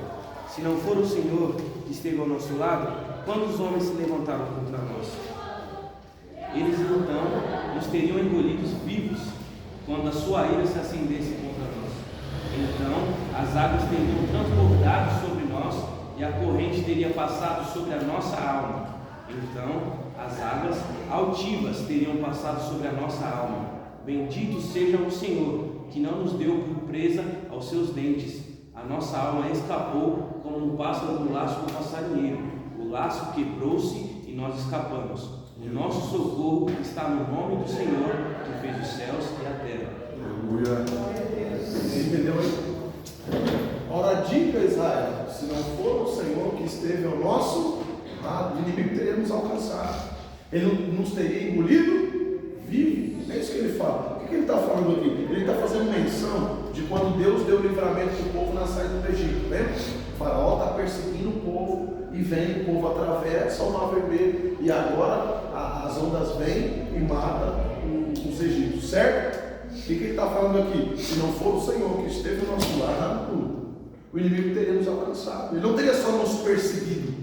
Se não for o Senhor que esteve ao nosso lado, quantos homens se levantaram contra nós? Eles então nos teriam engolidos vivos, quando a sua ira se acendesse contra nós. Então as águas teriam transbordado sobre nós, e a corrente teria passado sobre a nossa alma. Então as águas altivas teriam passado sobre a nossa alma. Bendito seja o Senhor, que não nos deu por presa aos seus dentes. A nossa alma escapou como um pássaro do laço do passarinheiro. O laço quebrou-se e nós escapamos. O nosso socorro está no nome do Senhor, que fez os céus e a terra. Aleluia. Você entendeu aí? Ora, diga, Israel, se não for o Senhor que esteve ao nosso lado, o inimigo teríamos alcançado. Ele nos teria engolido vivo. É isso que ele fala. O que ele está falando aqui? Ele está fazendo menção de quando Deus deu livramento para o povo na saída do Egito. Lembra? O faraó está perseguindo o povo e vem, o povo atravessa o Mar Vermelho e agora as ondas vêm e matam os egípcios, certo? O que ele está falando aqui? Se não for o Senhor que esteve ao nosso lado, o inimigo teria nos alcançado. Ele não teria só nos perseguido,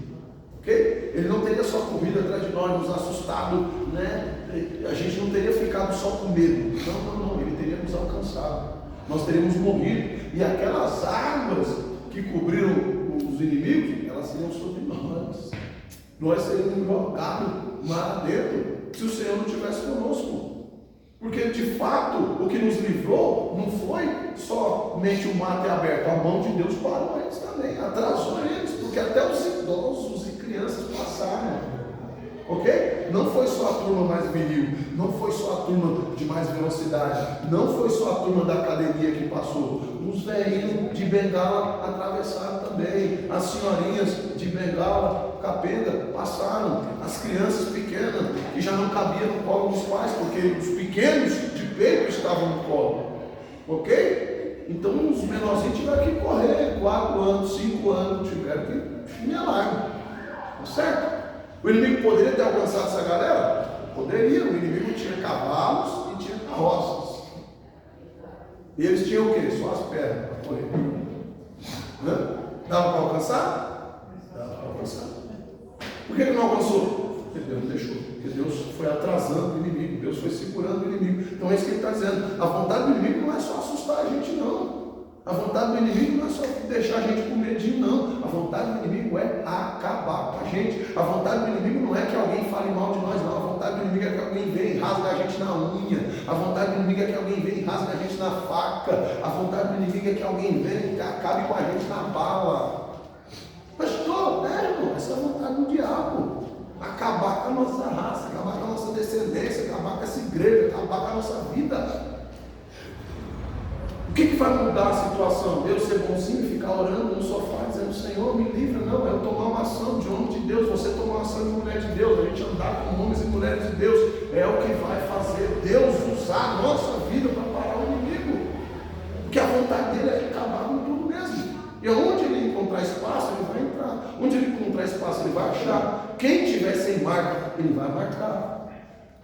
ok? Ele não teria só corrido atrás de nós, nos assustado, né? A gente não teria ficado só com medo. Não, ele teria nos alcançado. Nós teríamos morrido. E aquelas águas que cobriram os inimigos, elas seriam sobre nós. Nós seríamos jogados lá dentro, se o Senhor não estivesse conosco. Porque de fato, o que nos livrou não foi somente o mar ter aberto. A mão de Deus parou eles também, atrasou eles, porque até os idosos e crianças passaram. Ok? Não foi só a turma mais viril, não foi só a turma de mais velocidade, não foi só a turma da academia que passou. Os velhinhos de bengala atravessaram também, as senhorinhas de bengala, capenga, passaram, as crianças pequenas que já não cabiam no colo dos pais, porque os pequenos de peito estavam no colo. Ok? Então os menorzinhos tiveram que correr 4 anos, 5 anos, tiveram que melar. Certo? O inimigo poderia ter alcançado essa galera? Poderia. O inimigo tinha cavalos e tinha carroças. E eles tinham o quê? Só as pernas para correr. Dava para alcançar? Dava para alcançar. Por que não alcançou? Porque Deus não deixou. Porque Deus foi atrasando o inimigo. Deus foi segurando o inimigo. Então é isso que ele está dizendo. A vontade do inimigo não é só assustar a gente, não. A vontade do inimigo não é só deixar a gente com medinho, não. A vontade do inimigo é acabar com a gente. A vontade do inimigo não é que alguém fale mal de nós, não. A vontade do inimigo é que alguém venha e rasgue a gente na unha. A vontade do inimigo é que alguém venha e rasgue a gente na faca. A vontade do inimigo é que alguém venha e acabe com a gente na bala. Pastor, irmão, essa é a vontade do diabo. Acabar com a nossa raça, acabar com a nossa descendência, acabar com essa igreja, acabar acabar com a nossa vida. O que vai mudar a situação? Eu ser bonzinho e ficar orando no sofá, dizendo, Senhor, me livra? Não, é eu tomar uma ação de homem de Deus, você tomar uma ação de mulher de Deus, a gente andar com homens e mulheres de Deus, é o que vai fazer Deus usar a nossa vida para parar o inimigo. Porque a vontade dele é acabar com tudo mesmo. E onde ele encontrar espaço, ele vai entrar. Onde ele encontrar espaço, ele vai achar. Quem tiver sem marca, ele vai marcar.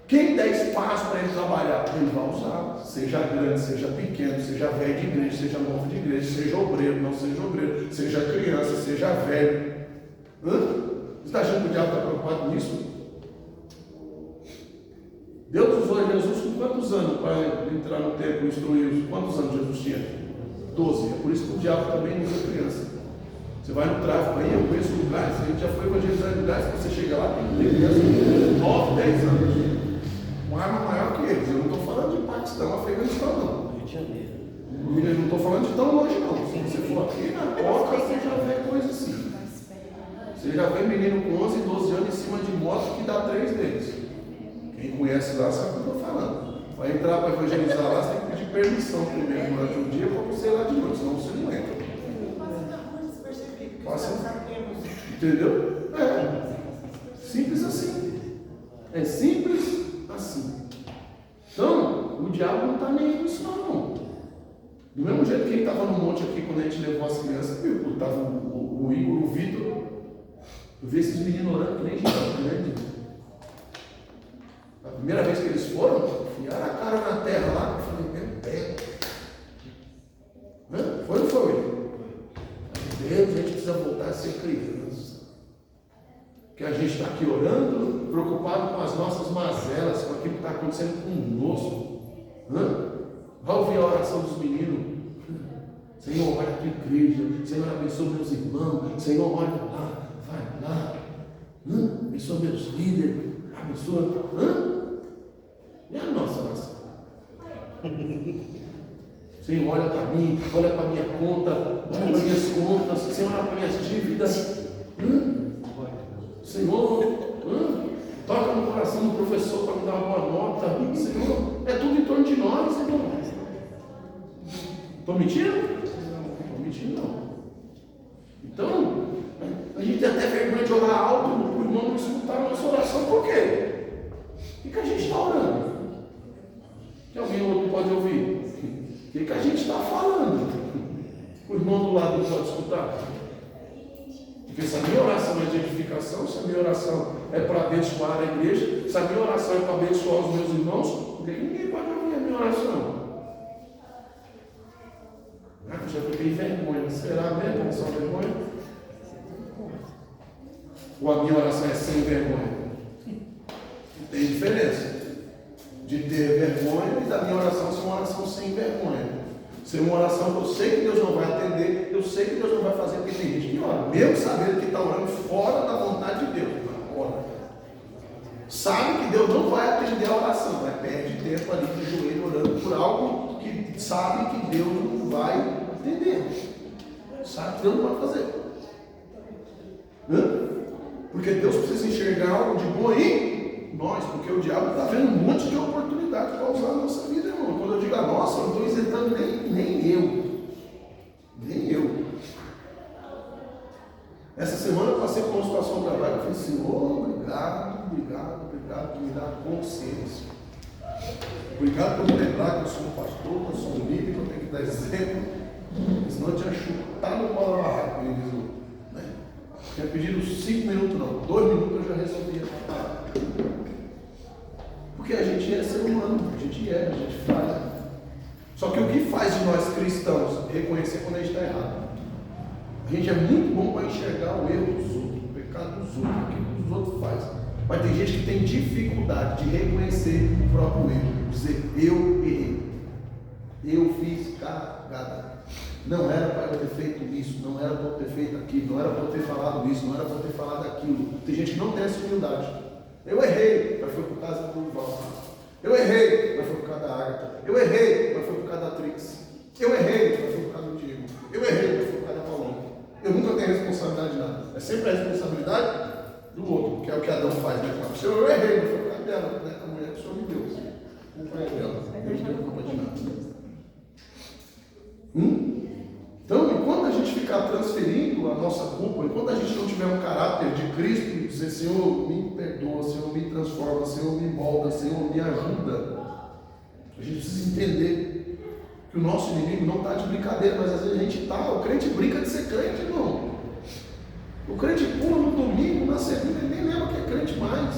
Quem der espaço para ele trabalhar, ele vai usar. Seja grande, seja pequeno, seja velho de igreja, seja novo de igreja, seja obreiro, não seja obreiro, seja criança, seja velho. Você está achando que o diabo está preocupado nisso? Deus usou Jesus com quantos anos para entrar no templo e instruir? Quantos anos Jesus tinha? 12. É por isso que o diabo também usa criança. Você vai no tráfico aí, eu conheço lugares, a gente já foi evangelizar em lugares que você chega lá, tem criança de 9, 10 anos. Uma arma maior que eles. Eu não estou falando de Paquistão, Afeganistão, não. Rio de Janeiro. Eu não estou falando de tão longe, não. Se você for aqui na Coca, você já vê coisa assim. Você já vê menino com 11, 12 anos em cima de moto que dá 3 deles. Quem conhece lá sabe o que eu estou falando. Vai entrar para evangelizar lá, você tem que pedir permissão primeiro durante o dia para você ir lá de noite, senão você não entra. Entendeu? É. Simples assim. É simples assim. Então, o diabo não está nem aí nisso não. Do mesmo jeito que ele estava no monte aqui quando a gente levou as crianças, viu? Estava o Igor, o Vitor. Eu vi esses meninos orando que nem gente grande. A primeira vez que eles foram, enfiaram a cara na terra lá, eu falei, meu Deus. Foi ou foi? Deus, a gente precisa voltar a ser criança. Que a gente está aqui orando, preocupado com as nossas mazelas, com aquilo que está acontecendo conosco. Vai ouvir a oração dos meninos. Senhor, olha aqui a igreja. Senhor, abençoa meus irmãos. Senhor, olha lá, vai lá. Abençoa meus líderes. Abençoa. E a nossa oração? Senhor, olha para mim, olha para minha conta, olha para minhas contas, Senhor, olha para minhas dívidas. Senhor, toca no coração do professor para me dar uma boa nota. Senhor, é tudo em torno de nós, Senhor. Estou mentindo? Não estou mentindo, não. Então, a gente tem até vergonha de orar alto para o irmão não escutar a nossa oração. Por quê? O que a gente está orando? Que alguém outro pode ouvir? O que a gente está falando? O irmão do lado não pode escutar? Porque se a minha oração é de edificação, se a minha oração é para abençoar a igreja, se a minha oração é para abençoar os meus irmãos, por que ninguém pode ouvir a minha oração? Eu já fiquei vergonha. Será mesmo essa vergonha? Ou a minha oração é sem vergonha? Tem diferença de ter vergonha e da minha oração ser uma oração sem vergonha. Ser uma oração que eu sei que Deus não vai atender, eu sei que Deus não vai fazer, porque tem gente que ora, mesmo sabendo que está orando fora da vontade de Deus, ora. Sabe que Deus não vai atender a oração, mas perde tempo ali de joelho orando por algo que sabe que Deus não vai atender. Sabe que Deus não vai fazer. Porque Deus precisa enxergar algo de bom em nós, porque o diabo está vendo um monte de oportunidade para usar a nossa vida, irmão. Quando eu digo a nossa, eu não estou isentando nem eu. Nem eu. Essa semana eu passei por uma situação de trabalho e falei, Senhor, obrigado por me dar consciência. Obrigado por me lembrar que eu sou um pastor, que eu sou um líder, que eu tenho que dar exemplo. Senão eu tinha chutado o pau da barraca, ele diz, né? Tinha pedido 5 minutos, não, 2 minutos eu já resolvia. Porque a gente é ser humano, a gente falha. Só que o que faz de nós cristãos reconhecer quando a gente está errado? A gente é muito bom para enxergar o erro dos outros, o pecado dos outros, aquilo que os outros fazem. Mas tem gente que tem dificuldade de reconhecer o próprio erro, dizer, eu errei, eu fiz cagada. Não era para eu ter feito isso, não era para eu ter feito aquilo, não era para eu ter falado isso, não era para eu ter falado aquilo. Tem gente que não tem essa humildade. Eu errei, mas foi por causa do Val. Eu errei, mas foi por causa da Agatha. Eu errei, mas foi por causa da Trix. Eu errei, mas foi por causa do Diego. Eu errei, mas foi por causa da Paulina. Eu nunca tenho responsabilidade de nada. É sempre a responsabilidade do outro, que é o que Adão faz, né? Eu errei, mas foi por causa dela, né? A mulher que o Senhor me deu. culpa é dela. Eu não tenho culpa de nada. Então, enquanto a gente ficar transferindo a nossa culpa, enquanto a gente não tiver um caráter de Cristo e dizer, Senhor, me perdoa, Senhor, me transforma, Senhor, me molda, Senhor, me ajuda, a gente precisa entender que o nosso inimigo não está de brincadeira, mas às vezes a gente está, o crente brinca de ser crente, irmão. O crente pula no domingo, na segunda, ele nem lembra que é crente mais.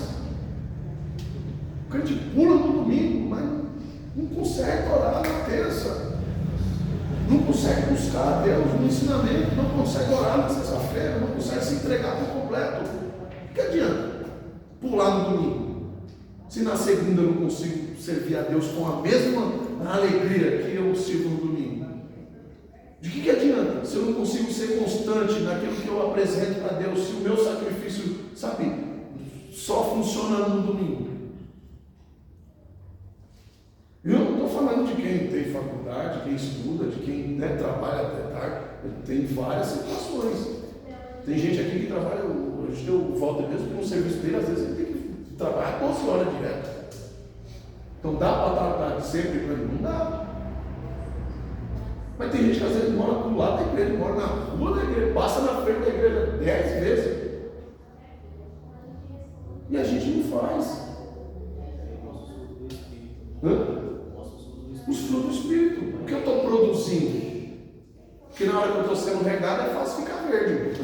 O crente pula no domingo, mas não consegue orar na terça. Não consegue buscar a Deus no ensinamento, não consegue orar na sexta-feira, não consegue se entregar por completo. O que adianta pular no domingo? Se na segunda eu não consigo servir a Deus com a mesma alegria que eu sirvo no domingo. De que adianta se eu não consigo ser constante naquilo que eu apresento para Deus, se o meu sacrifício, sabe, só funciona no domingo? Eu não estou falando de quem tem faculdade, quem estuda, de quem trabalha até tarde. Tem várias situações. Tem gente aqui que trabalha, hoje eu volto mesmo com o serviço dele, às vezes ele tem que trabalhar 12 horas direto. Então dá para tratar sempre para ele? Não dá. Mas tem gente que às vezes mora do lado da igreja, mora na rua da igreja, passa na frente da igreja 10 vezes. E a gente não faz. Os frutos do Espírito. O que eu estou produzindo? Porque na hora que eu estou sendo regado é fácil ficar verde.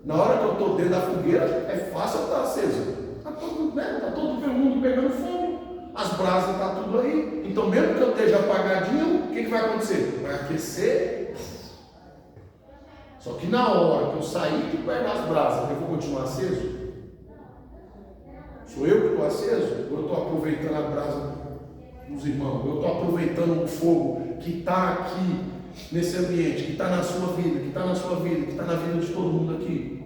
Na hora que eu estou dentro da fogueira é fácil eu estar aceso. Está todo mundo pegando fogo. As brasas estão tudo aí. Então mesmo que eu esteja apagadinho, o que vai acontecer? Vai aquecer. Só que na hora que eu sair de perto das brasas, eu vou continuar aceso? Sou eu que estou aceso? Ou eu estou aproveitando a brasa dos irmãos? Eu estou aproveitando o fogo que está aqui nesse ambiente, que está na sua vida, que está na sua vida, que está na vida de todo mundo aqui?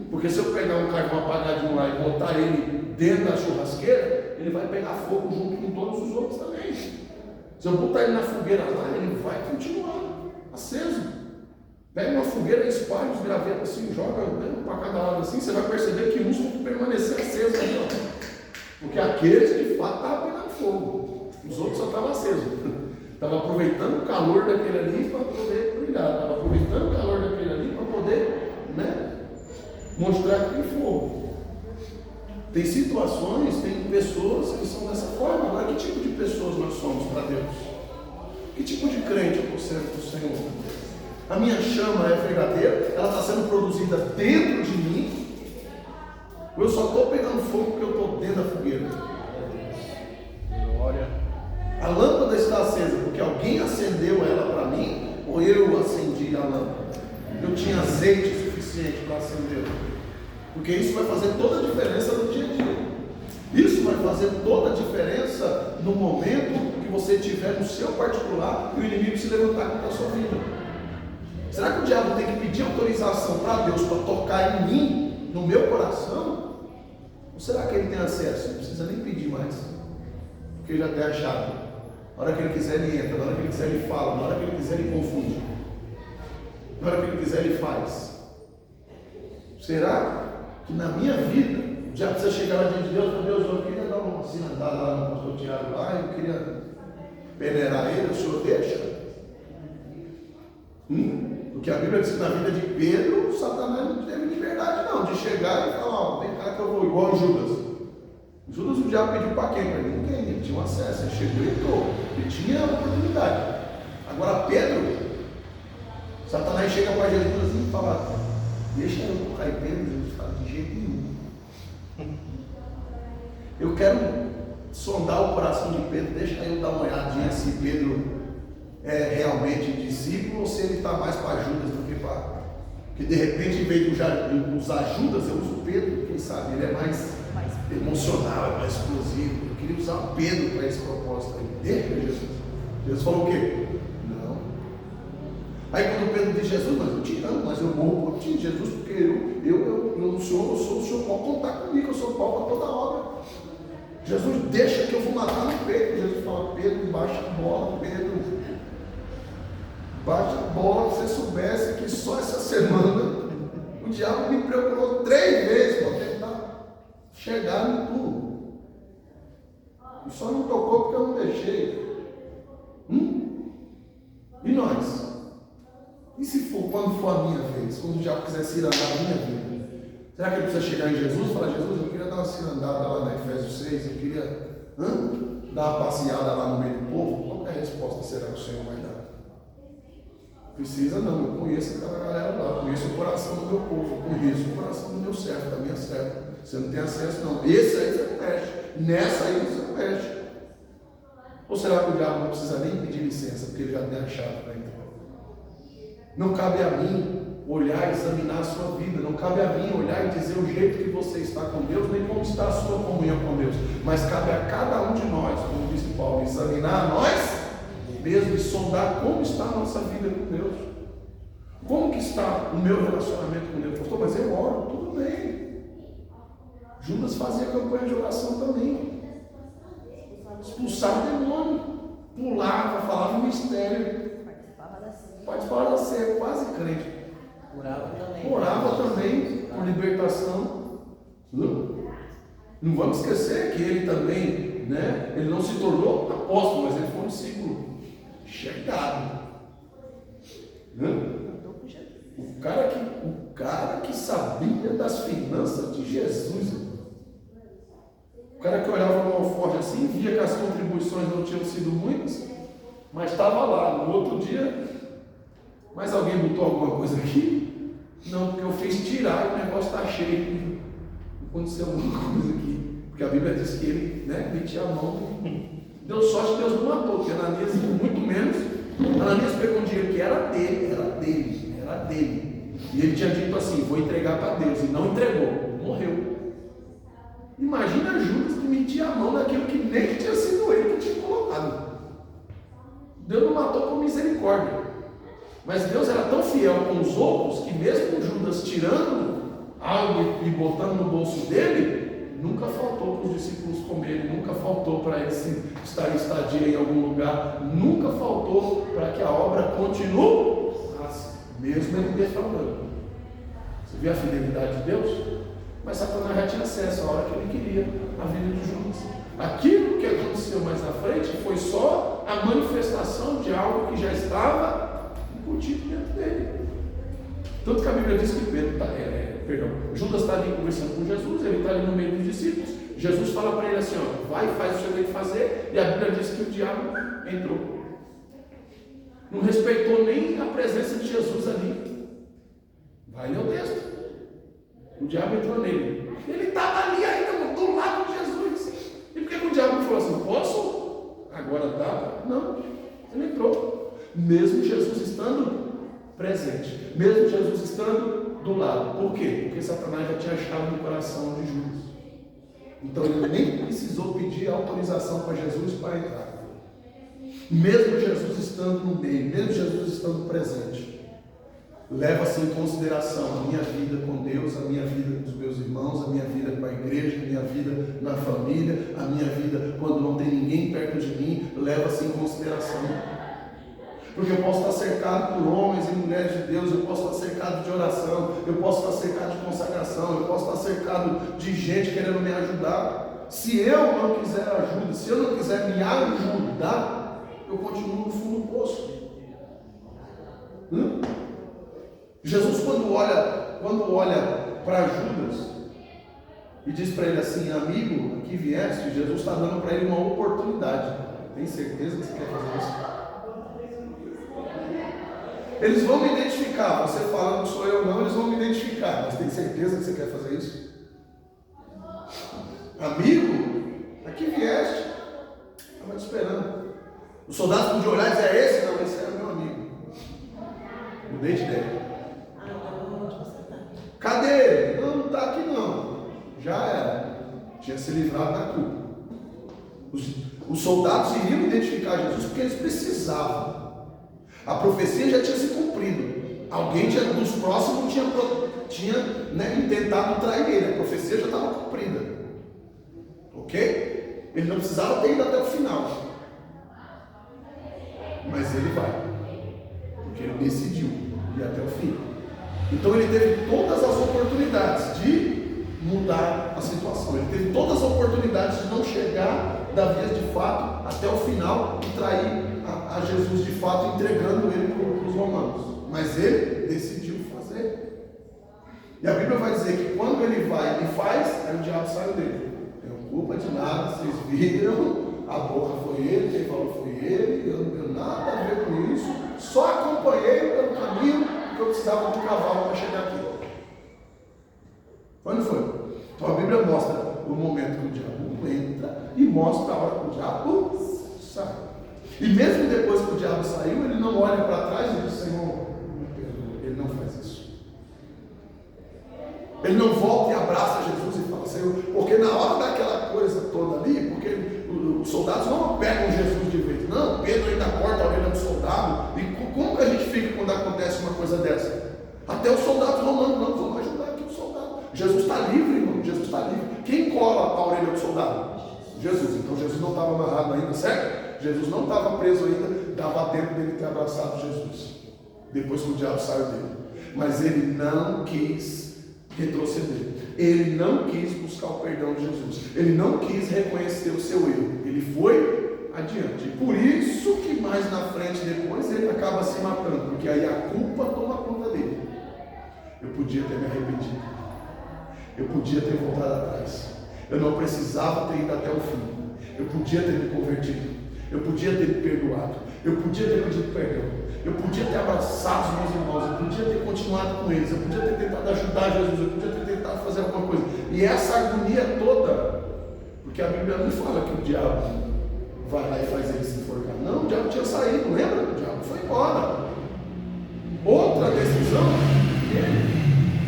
Porque se eu pegar um carvão apagadinho lá e botar ele dentro da churrasqueira, ele vai pegar fogo junto com todos os outros também. Se eu botar ele na fogueira lá, ele vai continuar aceso. Pega uma fogueira e espalha os gravetos assim, joga para cada lado assim, você vai perceber que uns vão permanecer acesos ali, ó. Porque aqueles de fato estavam pegando fogo, os outros só estavam acesos. Estava aproveitando o calor daquele ali para poder brilhar, estava aproveitando o calor daquele ali para poder, mostrar aquele fogo. Tem situações, tem pessoas que são dessa forma. Agora, que tipo de pessoas nós somos para Deus? Que tipo de crente eu estou sendo para o Senhor? A minha chama é verdadeira? Ela está sendo produzida dentro de mim? Ou eu só estou pegando fogo porque eu estou dentro da fogueira? Glória. A lâmpada está acesa porque alguém acendeu ela para mim? Ou eu acendi a lâmpada? Eu tinha azeite suficiente para acendê-la? Porque isso vai fazer toda a diferença no dia a dia. Isso vai fazer toda a diferença no momento que você estiver no seu particular e o inimigo se levantar contra a sua vida. Será que o diabo tem que pedir autorização para Deus para tocar em mim, no meu coração? Ou será que ele tem acesso? Não precisa nem pedir mais, porque ele já tem a chave. Na hora que ele quiser ele entra, na hora que ele quiser ele fala, na hora que ele quiser ele confunde, na hora que ele quiser ele faz. Será que na minha vida o diabo precisa chegar lá diante de Deus? Meu Deus, eu queria dar uma assinada lá no pastor Tiago lá, eu queria peneirar ele, o senhor deixa? Porque a Bíblia diz que na vida de Pedro, Satanás não teve liberdade não, de chegar e falar, vem cá que eu vou, igual Judas. Judas o diabo pediu para quem? Para ninguém, ele tinha um acesso, ele chegou e entrou, ele tinha a oportunidade. Agora Pedro, Satanás chega para Jesus assim e fala, deixa eu tocar em Pedro. Jesus fala, de jeito nenhum. Eu quero sondar o coração de Pedro, deixa eu dar uma olhadinha se Pedro é realmente discípulo ou se ele está mais para Judas do que para... Porque de repente, em vez de usar Judas, eu uso Pedro, quem sabe, ele é mais emocional, é mais explosivo. Eu queria usar Pedro para esse propósito aí. Deixa Jesus. Jesus falou o quê? Não. Aí quando Pedro diz, Jesus, mas eu te amo, mas eu morro por ti, Jesus, porque eu sou o Senhor, pode contar comigo, eu sou pau para toda obra. Jesus, deixa que eu vou matar no peito. Jesus fala, Pedro, baixa a bola, Pedro. Baixa a bola, se você soubesse que só essa semana o diabo me procurou 3 vezes para tentar chegar no tubo. E só não tocou porque eu não deixei. E nós? E se for quando for a minha vez? Quando o diabo quiser cirandar a minha vida? Será que ele precisa chegar em Jesus e falar: Jesus, eu queria dar uma cirandada lá na Efésios 6, eu queria dar uma passeada lá no meio do povo? Qual que é a resposta será que o Senhor vai dar? Precisa não, eu conheço aquela galera lá, eu conheço o coração do meu povo, eu conheço o coração do meu servo, da minha serva. Você não tem acesso não. Esse aí você não mexe, nessa aí você não mexe. Ou será que o diabo não precisa nem pedir licença, porque ele já tem a chave para entrar? Não cabe a mim olhar e examinar a sua vida, não cabe a mim olhar e dizer o jeito que você está com Deus, nem como está a sua comunhão com Deus, mas cabe a cada um de nós, como disse Paulo, examinar a nós mesmo e sondar como está a nossa vida com Deus. Como que está o meu relacionamento com Deus? Pastor, mas eu oro, tudo bem. Judas fazia campanha de oração também. Expulsava o demônio, pulava, falava mistério. Participava da ceia, quase crente. Orava também por libertação. Não vamos esquecer que ele também, né? Ele não se tornou apóstolo, mas ele foi um discípulo chegado. O cara que sabia das finanças de Jesus. O cara que olhava no alforje assim, via que as contribuições não tinham sido muitas, mas estava lá. No outro dia, mas alguém botou alguma coisa aqui? Não, porque eu fiz tirar e o negócio está cheio. Não aconteceu alguma coisa aqui. Porque a Bíblia diz que ele, né, metia a mão. Deu sorte que Deus não matou, porque Ananias, muito menos. Ananias pegou um dinheiro que era dele. E ele tinha dito assim: vou entregar para Deus. E não entregou, morreu. Imagina Judas que metia a mão naquilo que nem tinha sido ele que tinha colocado. Deus não matou por misericórdia. Mas Deus era tão fiel com os outros que mesmo Judas tirando algo e botando no bolso dele, nunca faltou para os discípulos comerem, nunca faltou para eles estar em estadia em algum lugar, nunca faltou para que a obra continue, mesmo ele defraudando. Você vê a fidelidade de Deus? Mas Satanás já tinha acesso à hora que ele queria a vida de Judas. Aquilo que aconteceu mais na frente foi só a manifestação de algo que já estava incutido dentro dele. Tanto que a Bíblia diz que Judas está ali conversando com Jesus, ele está ali no meio dos discípulos. Jesus fala para ele assim: ó, vai, faz o que você tem que fazer. E a Bíblia diz que o diabo entrou. Não respeitou nem a presença de Jesus ali. Vai ler o texto. O diabo entrou nele. Ele estava ali ainda, do lado de Jesus. E por que o diabo falou assim: posso? Agora dá? Não. Ele entrou. Mesmo Jesus estando presente. Mesmo Jesus estando do lado. Por quê? Porque Satanás já tinha achado no coração de Judas. Então ele nem precisou pedir autorização para Jesus para entrar. Mesmo Jesus estando no meio, mesmo Jesus estando presente, leva-se em consideração a minha vida com Deus, a minha vida com os meus irmãos, a minha vida com a igreja, a minha vida na família, a minha vida quando não tem ninguém perto de mim, leva-se em consideração. Porque eu posso estar cercado por homens e mulheres de Deus, eu posso estar cercado de oração, eu posso estar cercado de consagração, eu posso estar cercado de gente querendo me ajudar. Se eu não quiser ajuda, se eu não quiser me ajudar, eu continuo no fundo do poço. Jesus, quando olha para Judas e diz para ele assim: amigo, aqui vieste, Jesus está dando para ele uma oportunidade. Tem certeza que você quer fazer isso? Eles vão me identificar, você falando que sou eu não, eles vão me identificar, mas tem certeza que você quer fazer isso? Amigo, aqui vieste, estava te esperando. Os soldados podiam olhar e dizer: esse não, esse era meu amigo. Mudei de ideia. Cadê ele? Não está aqui não. Já era. Tinha se livrado da culpa. Os soldados iriam identificar Jesus porque eles precisavam. A profecia já tinha se cumprido. Alguém dos próximos tinha tentado trair ele. A profecia já estava cumprida. Ok? Ele não precisava ter ido até o final. Mas ele vai. Porque ele decidiu ir até o fim. Então ele teve todas as oportunidades de mudar a situação. Ele teve todas as oportunidades de não chegar Davi de fato até o final e trair a Jesus de fato, entregando ele para os romanos. Mas ele decidiu fazer. E a Bíblia vai dizer que quando ele vai e faz, aí o diabo saiu dele. Não tenho culpa de nada, vocês viram, a boca foi ele, quem falou foi ele, eu não tenho nada a ver com isso, só acompanhei pelo caminho que eu precisava de um cavalo para chegar aqui. Quando foi? Então a Bíblia mostra o momento que o diabo entra e mostra a hora que o diabo sai. E mesmo depois que o diabo saiu, ele não olha para trás e diz: Senhor, me perdoa. Ele não faz isso. Ele não volta e abraça Jesus e fala: Senhor, porque na hora daquela coisa toda ali, porque os soldados não pegam Jesus de vez. Não, Pedro ainda corta a orelha do soldado. E como que a gente fica quando acontece uma coisa dessa? Até os soldados romanos: não, vamos ajudar aqui o soldado. Jesus está livre, irmão, Jesus está livre. Quem cola a orelha do soldado? Jesus. Então Jesus não estava amarrado ainda, certo? Jesus não estava preso ainda, dava tempo dele ter abraçado Jesus, depois que o diabo saiu dele. Mas ele não quis retroceder, ele não quis buscar o perdão de Jesus, ele não quis reconhecer o seu erro, ele foi adiante. Por isso que mais na frente, depois, ele acaba se matando, porque aí a culpa toma conta dele. Eu podia ter me arrependido, eu podia ter voltado atrás, eu não precisava ter ido até o fim, eu podia ter me convertido, eu podia ter me perdoado, eu podia ter pedido perdão, eu podia ter abraçado os meus irmãos, eu podia ter continuado com eles, eu podia ter tentado ajudar Jesus, eu podia ter tentado fazer alguma coisa. E essa agonia toda, porque a Bíblia não fala que o diabo vai lá e faz ele se enforcar. Não, o diabo tinha saído, lembra? O diabo foi embora. Outra decisão dele,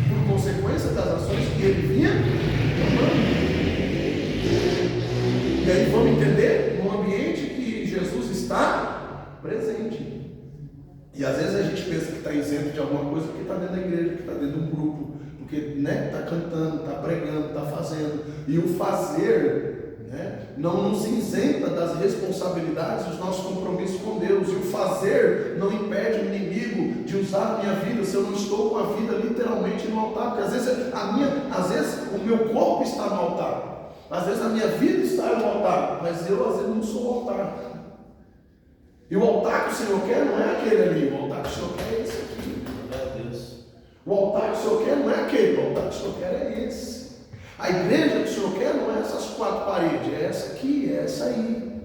por consequência das ações que ele vinha tomando. E aí vamos entender no ambiente que Jesus está presente. E às vezes a gente pensa que está isento de alguma coisa porque está dentro da igreja, que está dentro de um grupo, porque está cantando, está pregando, está fazendo. E o fazer não nos isenta das responsabilidades dos nossos compromissos com Deus. E o fazer não impede o inimigo de usar a minha vida se eu não estou com a vida literalmente no altar. Porque às vezes o meu corpo está no altar. Às vezes a minha vida está no altar, mas eu às vezes não sou o altar. E o altar que o Senhor quer não é aquele ali, o altar que o Senhor quer é esse aqui. Meu Deus. O altar que o Senhor quer não é aquele, o altar que o Senhor quer é esse. A igreja que o Senhor quer não é essas 4 paredes, é essa aqui, é essa aí.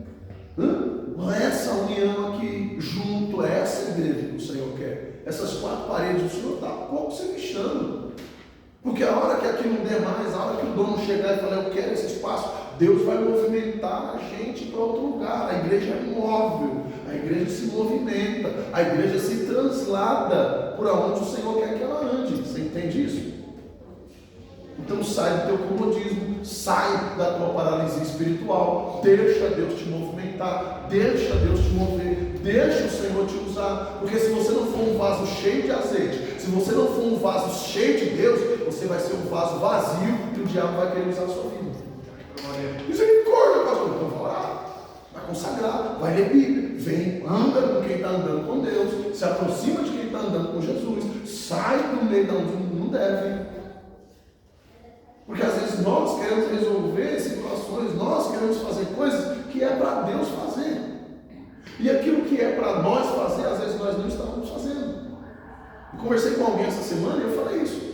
Não é essa união aqui junto, é essa igreja que o Senhor quer. Essas 4 paredes, o Senhor está pouco se lixando. Porque a hora que aqui não der mais, a hora que o dono chegar e falar: eu quero esse espaço, Deus vai movimentar a gente para outro lugar. A igreja é móvel, a igreja se movimenta, a igreja se translada por onde o Senhor quer que ela ande. Você entende isso? Então sai do teu comodismo, sai da tua paralisia espiritual, deixa Deus te movimentar, deixa Deus te mover, deixa o Senhor te usar. Porque se você não for um vaso cheio de azeite, se você não for um vaso cheio de Deus, você vai ser um vaso vazio que o diabo vai querer usar a sua vida. Misericórdia, pastor. Então vai orar, vai consagrar, vai ler Bíblia, vem, anda com quem está andando com Deus, se aproxima de quem está andando com Jesus, sai do meio de onde não deve. Porque às vezes nós queremos resolver situações, nós queremos fazer coisas que é para Deus fazer. E aquilo que é para nós fazer, às vezes nós não estamos fazendo. Eu conversei com alguém essa semana e eu falei isso.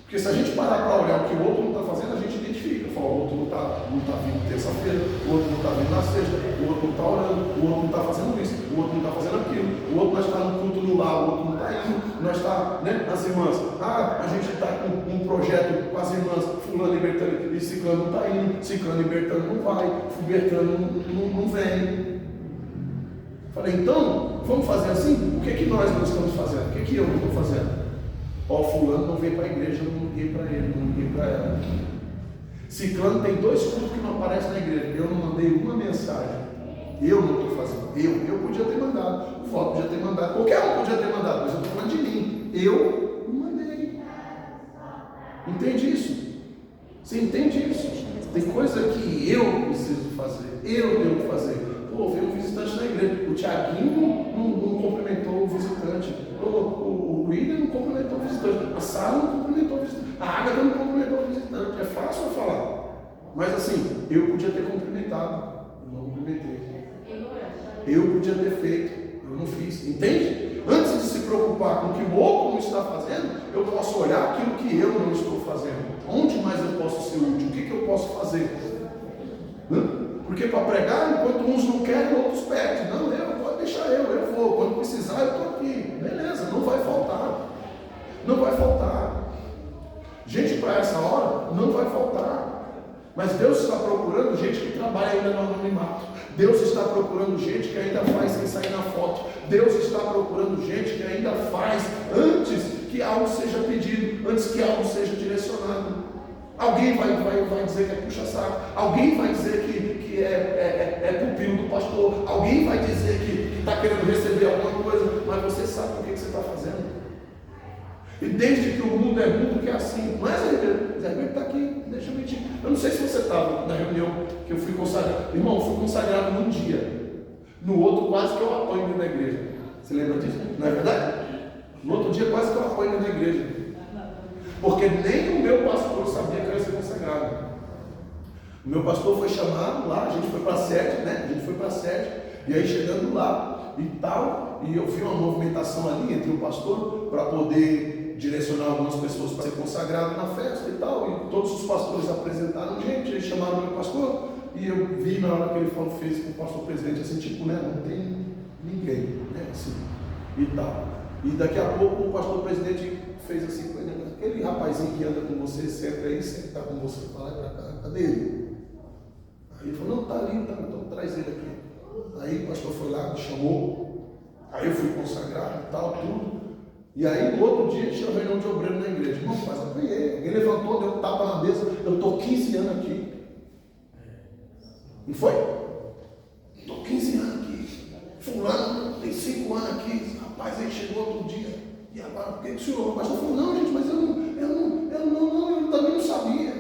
Porque se a gente parar para olhar o que o outro não está fazendo, a gente identifica. Fala: o outro não está vindo terça-feira, o outro não está vindo na sexta, o outro não está orando, o outro não está fazendo isso, o outro não está fazendo aquilo, o outro nós está no culto no lar, o outro não está indo, nós está, as irmãs, a gente está com um projeto com as irmãs, fulano libertando, e ciclano não está indo, ciclano libertando não vai, libertando não vem. Falei: então, vamos fazer assim? O que nós não estamos fazendo? O que eu não estou fazendo? Fulano não veio para a igreja, eu não liguei para ele, não liguei para ela. Ciclano tem 2 cultos que não aparecem na igreja, eu não mandei uma mensagem. Eu não estou fazendo. Eu podia ter mandado, o Voto podia ter mandado, qualquer um podia ter mandado, mas eu estou falando de mim. Eu não mandei. Entende isso? Você entende isso? Tem coisa que eu preciso fazer, eu tenho que fazer. Veio um visitante na igreja, o Tiaguinho não cumprimentou o visitante, o William não cumprimentou o visitante, a Sara não cumprimentou o visitante, a Agatha não cumprimentou o visitante. É fácil eu falar, mas assim, eu podia ter cumprimentado, Eu não cumprimentei. Eu podia ter feito, eu não fiz. Entende? Antes de se preocupar com o que o outro não está fazendo, eu posso olhar aquilo que eu não estou fazendo. Onde mais eu posso ser útil? O que eu posso fazer? Porque para pregar, enquanto uns não querem, outros pedem. Não, pode deixar eu vou. Quando precisar, eu estou aqui. Beleza, não vai faltar. Não vai faltar. Gente para essa hora, não vai faltar. Mas Deus está procurando gente que trabalha ainda no anonimato. Deus está procurando gente que ainda faz sem sair na foto. Deus está procurando gente que ainda faz antes que algo seja pedido, antes que algo seja direcionado. Alguém vai dizer que é puxa-saco. Alguém vai dizer que é pupilo do pastor. Alguém vai dizer que está querendo receber alguma coisa. Mas você sabe o que você está fazendo. E desde que o mundo é mundo, que é assim. Não é, Zé Ribeiro? Zé Ribeiro está aqui, deixa eu mentir. Eu não sei se você estava na reunião que eu fui consagrado. Irmão, eu fui consagrado num dia. No outro, quase que eu apanho dentro da igreja. Você lembra disso? Não é verdade? No outro dia, quase que eu apanho dentro da igreja. Porque nem o meu pastor sabia que eu ia ser consagrado. O meu pastor foi chamado lá, a gente foi para a sede, né? A gente foi para a sede. E aí chegando lá e tal, e eu vi uma movimentação ali entre o pastor para poder direcionar algumas pessoas para ser consagrado na festa e tal, e todos os pastores apresentaram gente, eles chamaram o meu pastor, e eu vi na hora que ele falou, fez com o pastor presidente, assim, tipo, né, não tem ninguém, né, assim, e tal. E daqui a pouco o pastor presidente fez assim com ele, aquele rapazinho que anda com você, senta aí, senta com você, fala pra cá, cadê ele? Aí ele falou, não, tá ali, tá, então traz ele aqui. Aí o pastor foi lá, me chamou, aí eu fui consagrado e tal, tudo. E aí no outro dia tinha reunião de obreiro na igreja. Irmão, mas apanhei. Alguém levantou, deu um tapa na mesa. Eu estou 15 anos aqui. Não foi? Estou 15 anos aqui. Fulano tem 5 anos aqui. Rapaz, aí chegou outro dia. E agora, por que o senhor? O pastor falou, não, gente, mas eu também não sabia.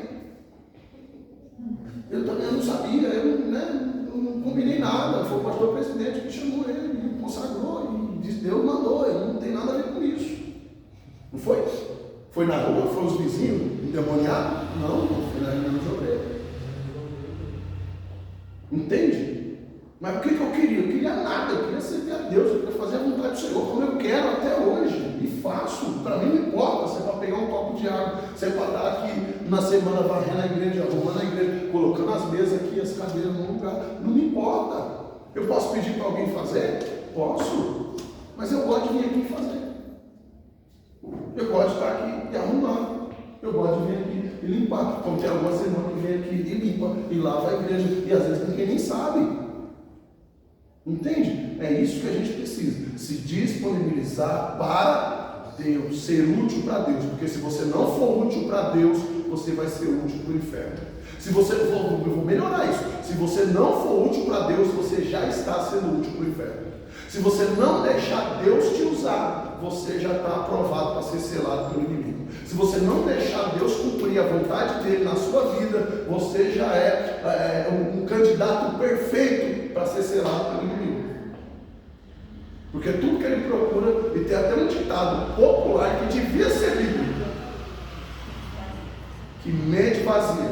Eu também não sabia. Eu não combinei nada. Foi o pastor presidente que chamou ele, me consagrou. E disse, Deus mandou. Eu não tenho nada a ver com isso. Não foi? Foi na rua? Foi os vizinhos endemoniados? Não, foi na reunião de obreiro. Entende? Mas o que eu queria? Eu queria nada, eu queria servir a Deus, eu queria fazer a vontade do Senhor, como eu quero até hoje, e faço. Para mim não importa se é para pegar um copo de água, se é para estar aqui na semana varrendo a igreja, arrumando a igreja, colocando as mesas aqui, as cadeiras no lugar, não me importa. Eu posso pedir para alguém fazer? Posso, mas eu gosto de vir aqui fazer. Eu gosto de estar aqui e arrumar. Eu gosto de vir aqui e limpar. Como tem algumas irmãs que vem aqui e limpa e lava a igreja. E às vezes ninguém nem sabe. Entende? É isso que a gente precisa. Se disponibilizar para Deus. Ser útil para Deus. Porque se você não for útil para Deus, você vai ser útil para o inferno. Se você for, eu vou melhorar isso. Se você não for útil para Deus, você já está sendo útil para o inferno. Se você não deixar Deus te usar, você já está aprovado para ser selado pelo inimigo. Se você não deixar Deus cumprir a vontade dele na sua vida, você já é um candidato perfeito para ser selado pelo inimigo. Porque tudo que ele procura, e tem até um ditado popular que devia ser bíblico, que mente vazia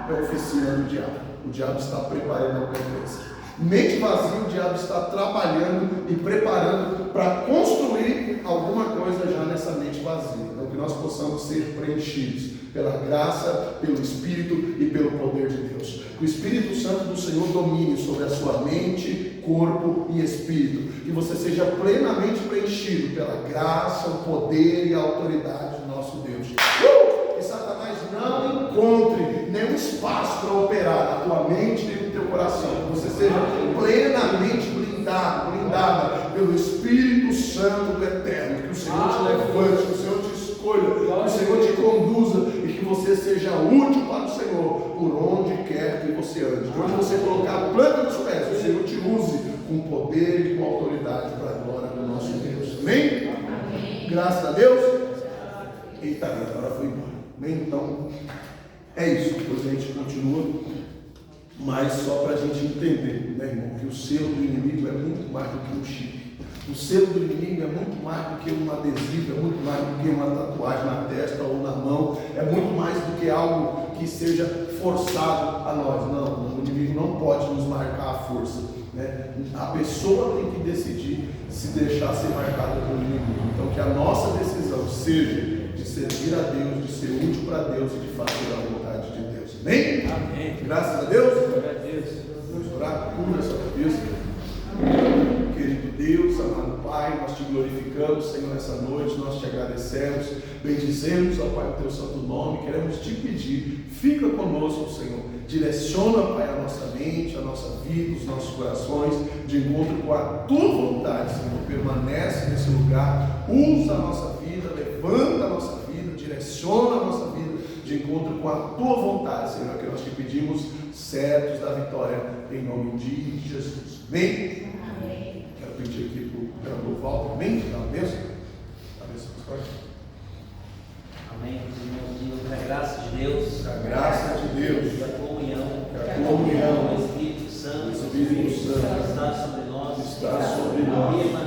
é oficina do diabo. O diabo está preparando a conferência. Mente vazia, o diabo está trabalhando e preparando para construir alguma coisa já nessa mente vazia. Então que nós possamos ser preenchidos pela graça, pelo Espírito e pelo poder de Deus. Que o Espírito Santo do Senhor domine sobre a sua mente, corpo e espírito. Que você seja plenamente preenchido pela graça, o poder e a autoridade do nosso Deus. Que Satanás não encontre nenhum espaço para operar na tua mente e no teu coração. Que você seja plenamente blindada pelo Espírito Santo do Eterno. Que o Senhor te levante, que o Senhor te escolha, que o Senhor te conduza e que você seja útil para o Senhor por onde quer que você ande. De onde você colocar a planta dos pés, o Senhor te use com poder e com autoridade para a glória do nosso Deus. Amém? Amém. Graças a Deus. Eita, agora foi embora. Bem, então, é isso. Depois a gente continua, mas só para a gente entender, né, irmão, que o selo do inimigo é muito mais do que um chip. O selo do inimigo é muito mais do que um adesivo, é muito mais do que uma tatuagem na testa ou na mão, é muito mais do que algo que seja forçado a nós. Não, o inimigo não pode nos marcar à força, né? A pessoa tem que decidir se deixar ser marcada pelo inimigo. Então que a nossa decisão seja de servir a Deus, de ser útil para Deus e de fazer a vontade de Deus. Amém? Amém. Graças a Deus. Glória a Deus. Vamos orar, cura essa cabeça. Querido Deus, amado Pai, nós te glorificamos, Senhor, nessa noite, nós te agradecemos, bendizemos, ó Pai, o teu santo nome, queremos te pedir, fica conosco, Senhor, direciona, Pai, a nossa mente, a nossa vida, os nossos corações, de encontro com a tua vontade, Senhor, permanece nesse lugar, usa a nossa vida, levanta a nossa vida, direciona a nossa vida, de encontro com a tua vontade, Senhor, que nós te pedimos, certos da vitória, em nome de Jesus. Amém? Amém. Quero pedir aqui para o vereador Walter, amém? Dá uma bênção. Amém. Irmãos, que a graça de Deus, A graça de Deus, a comunhão, a comunhão do Espírito Santo, do Espírito Santo está sobre nós, está sobre nós.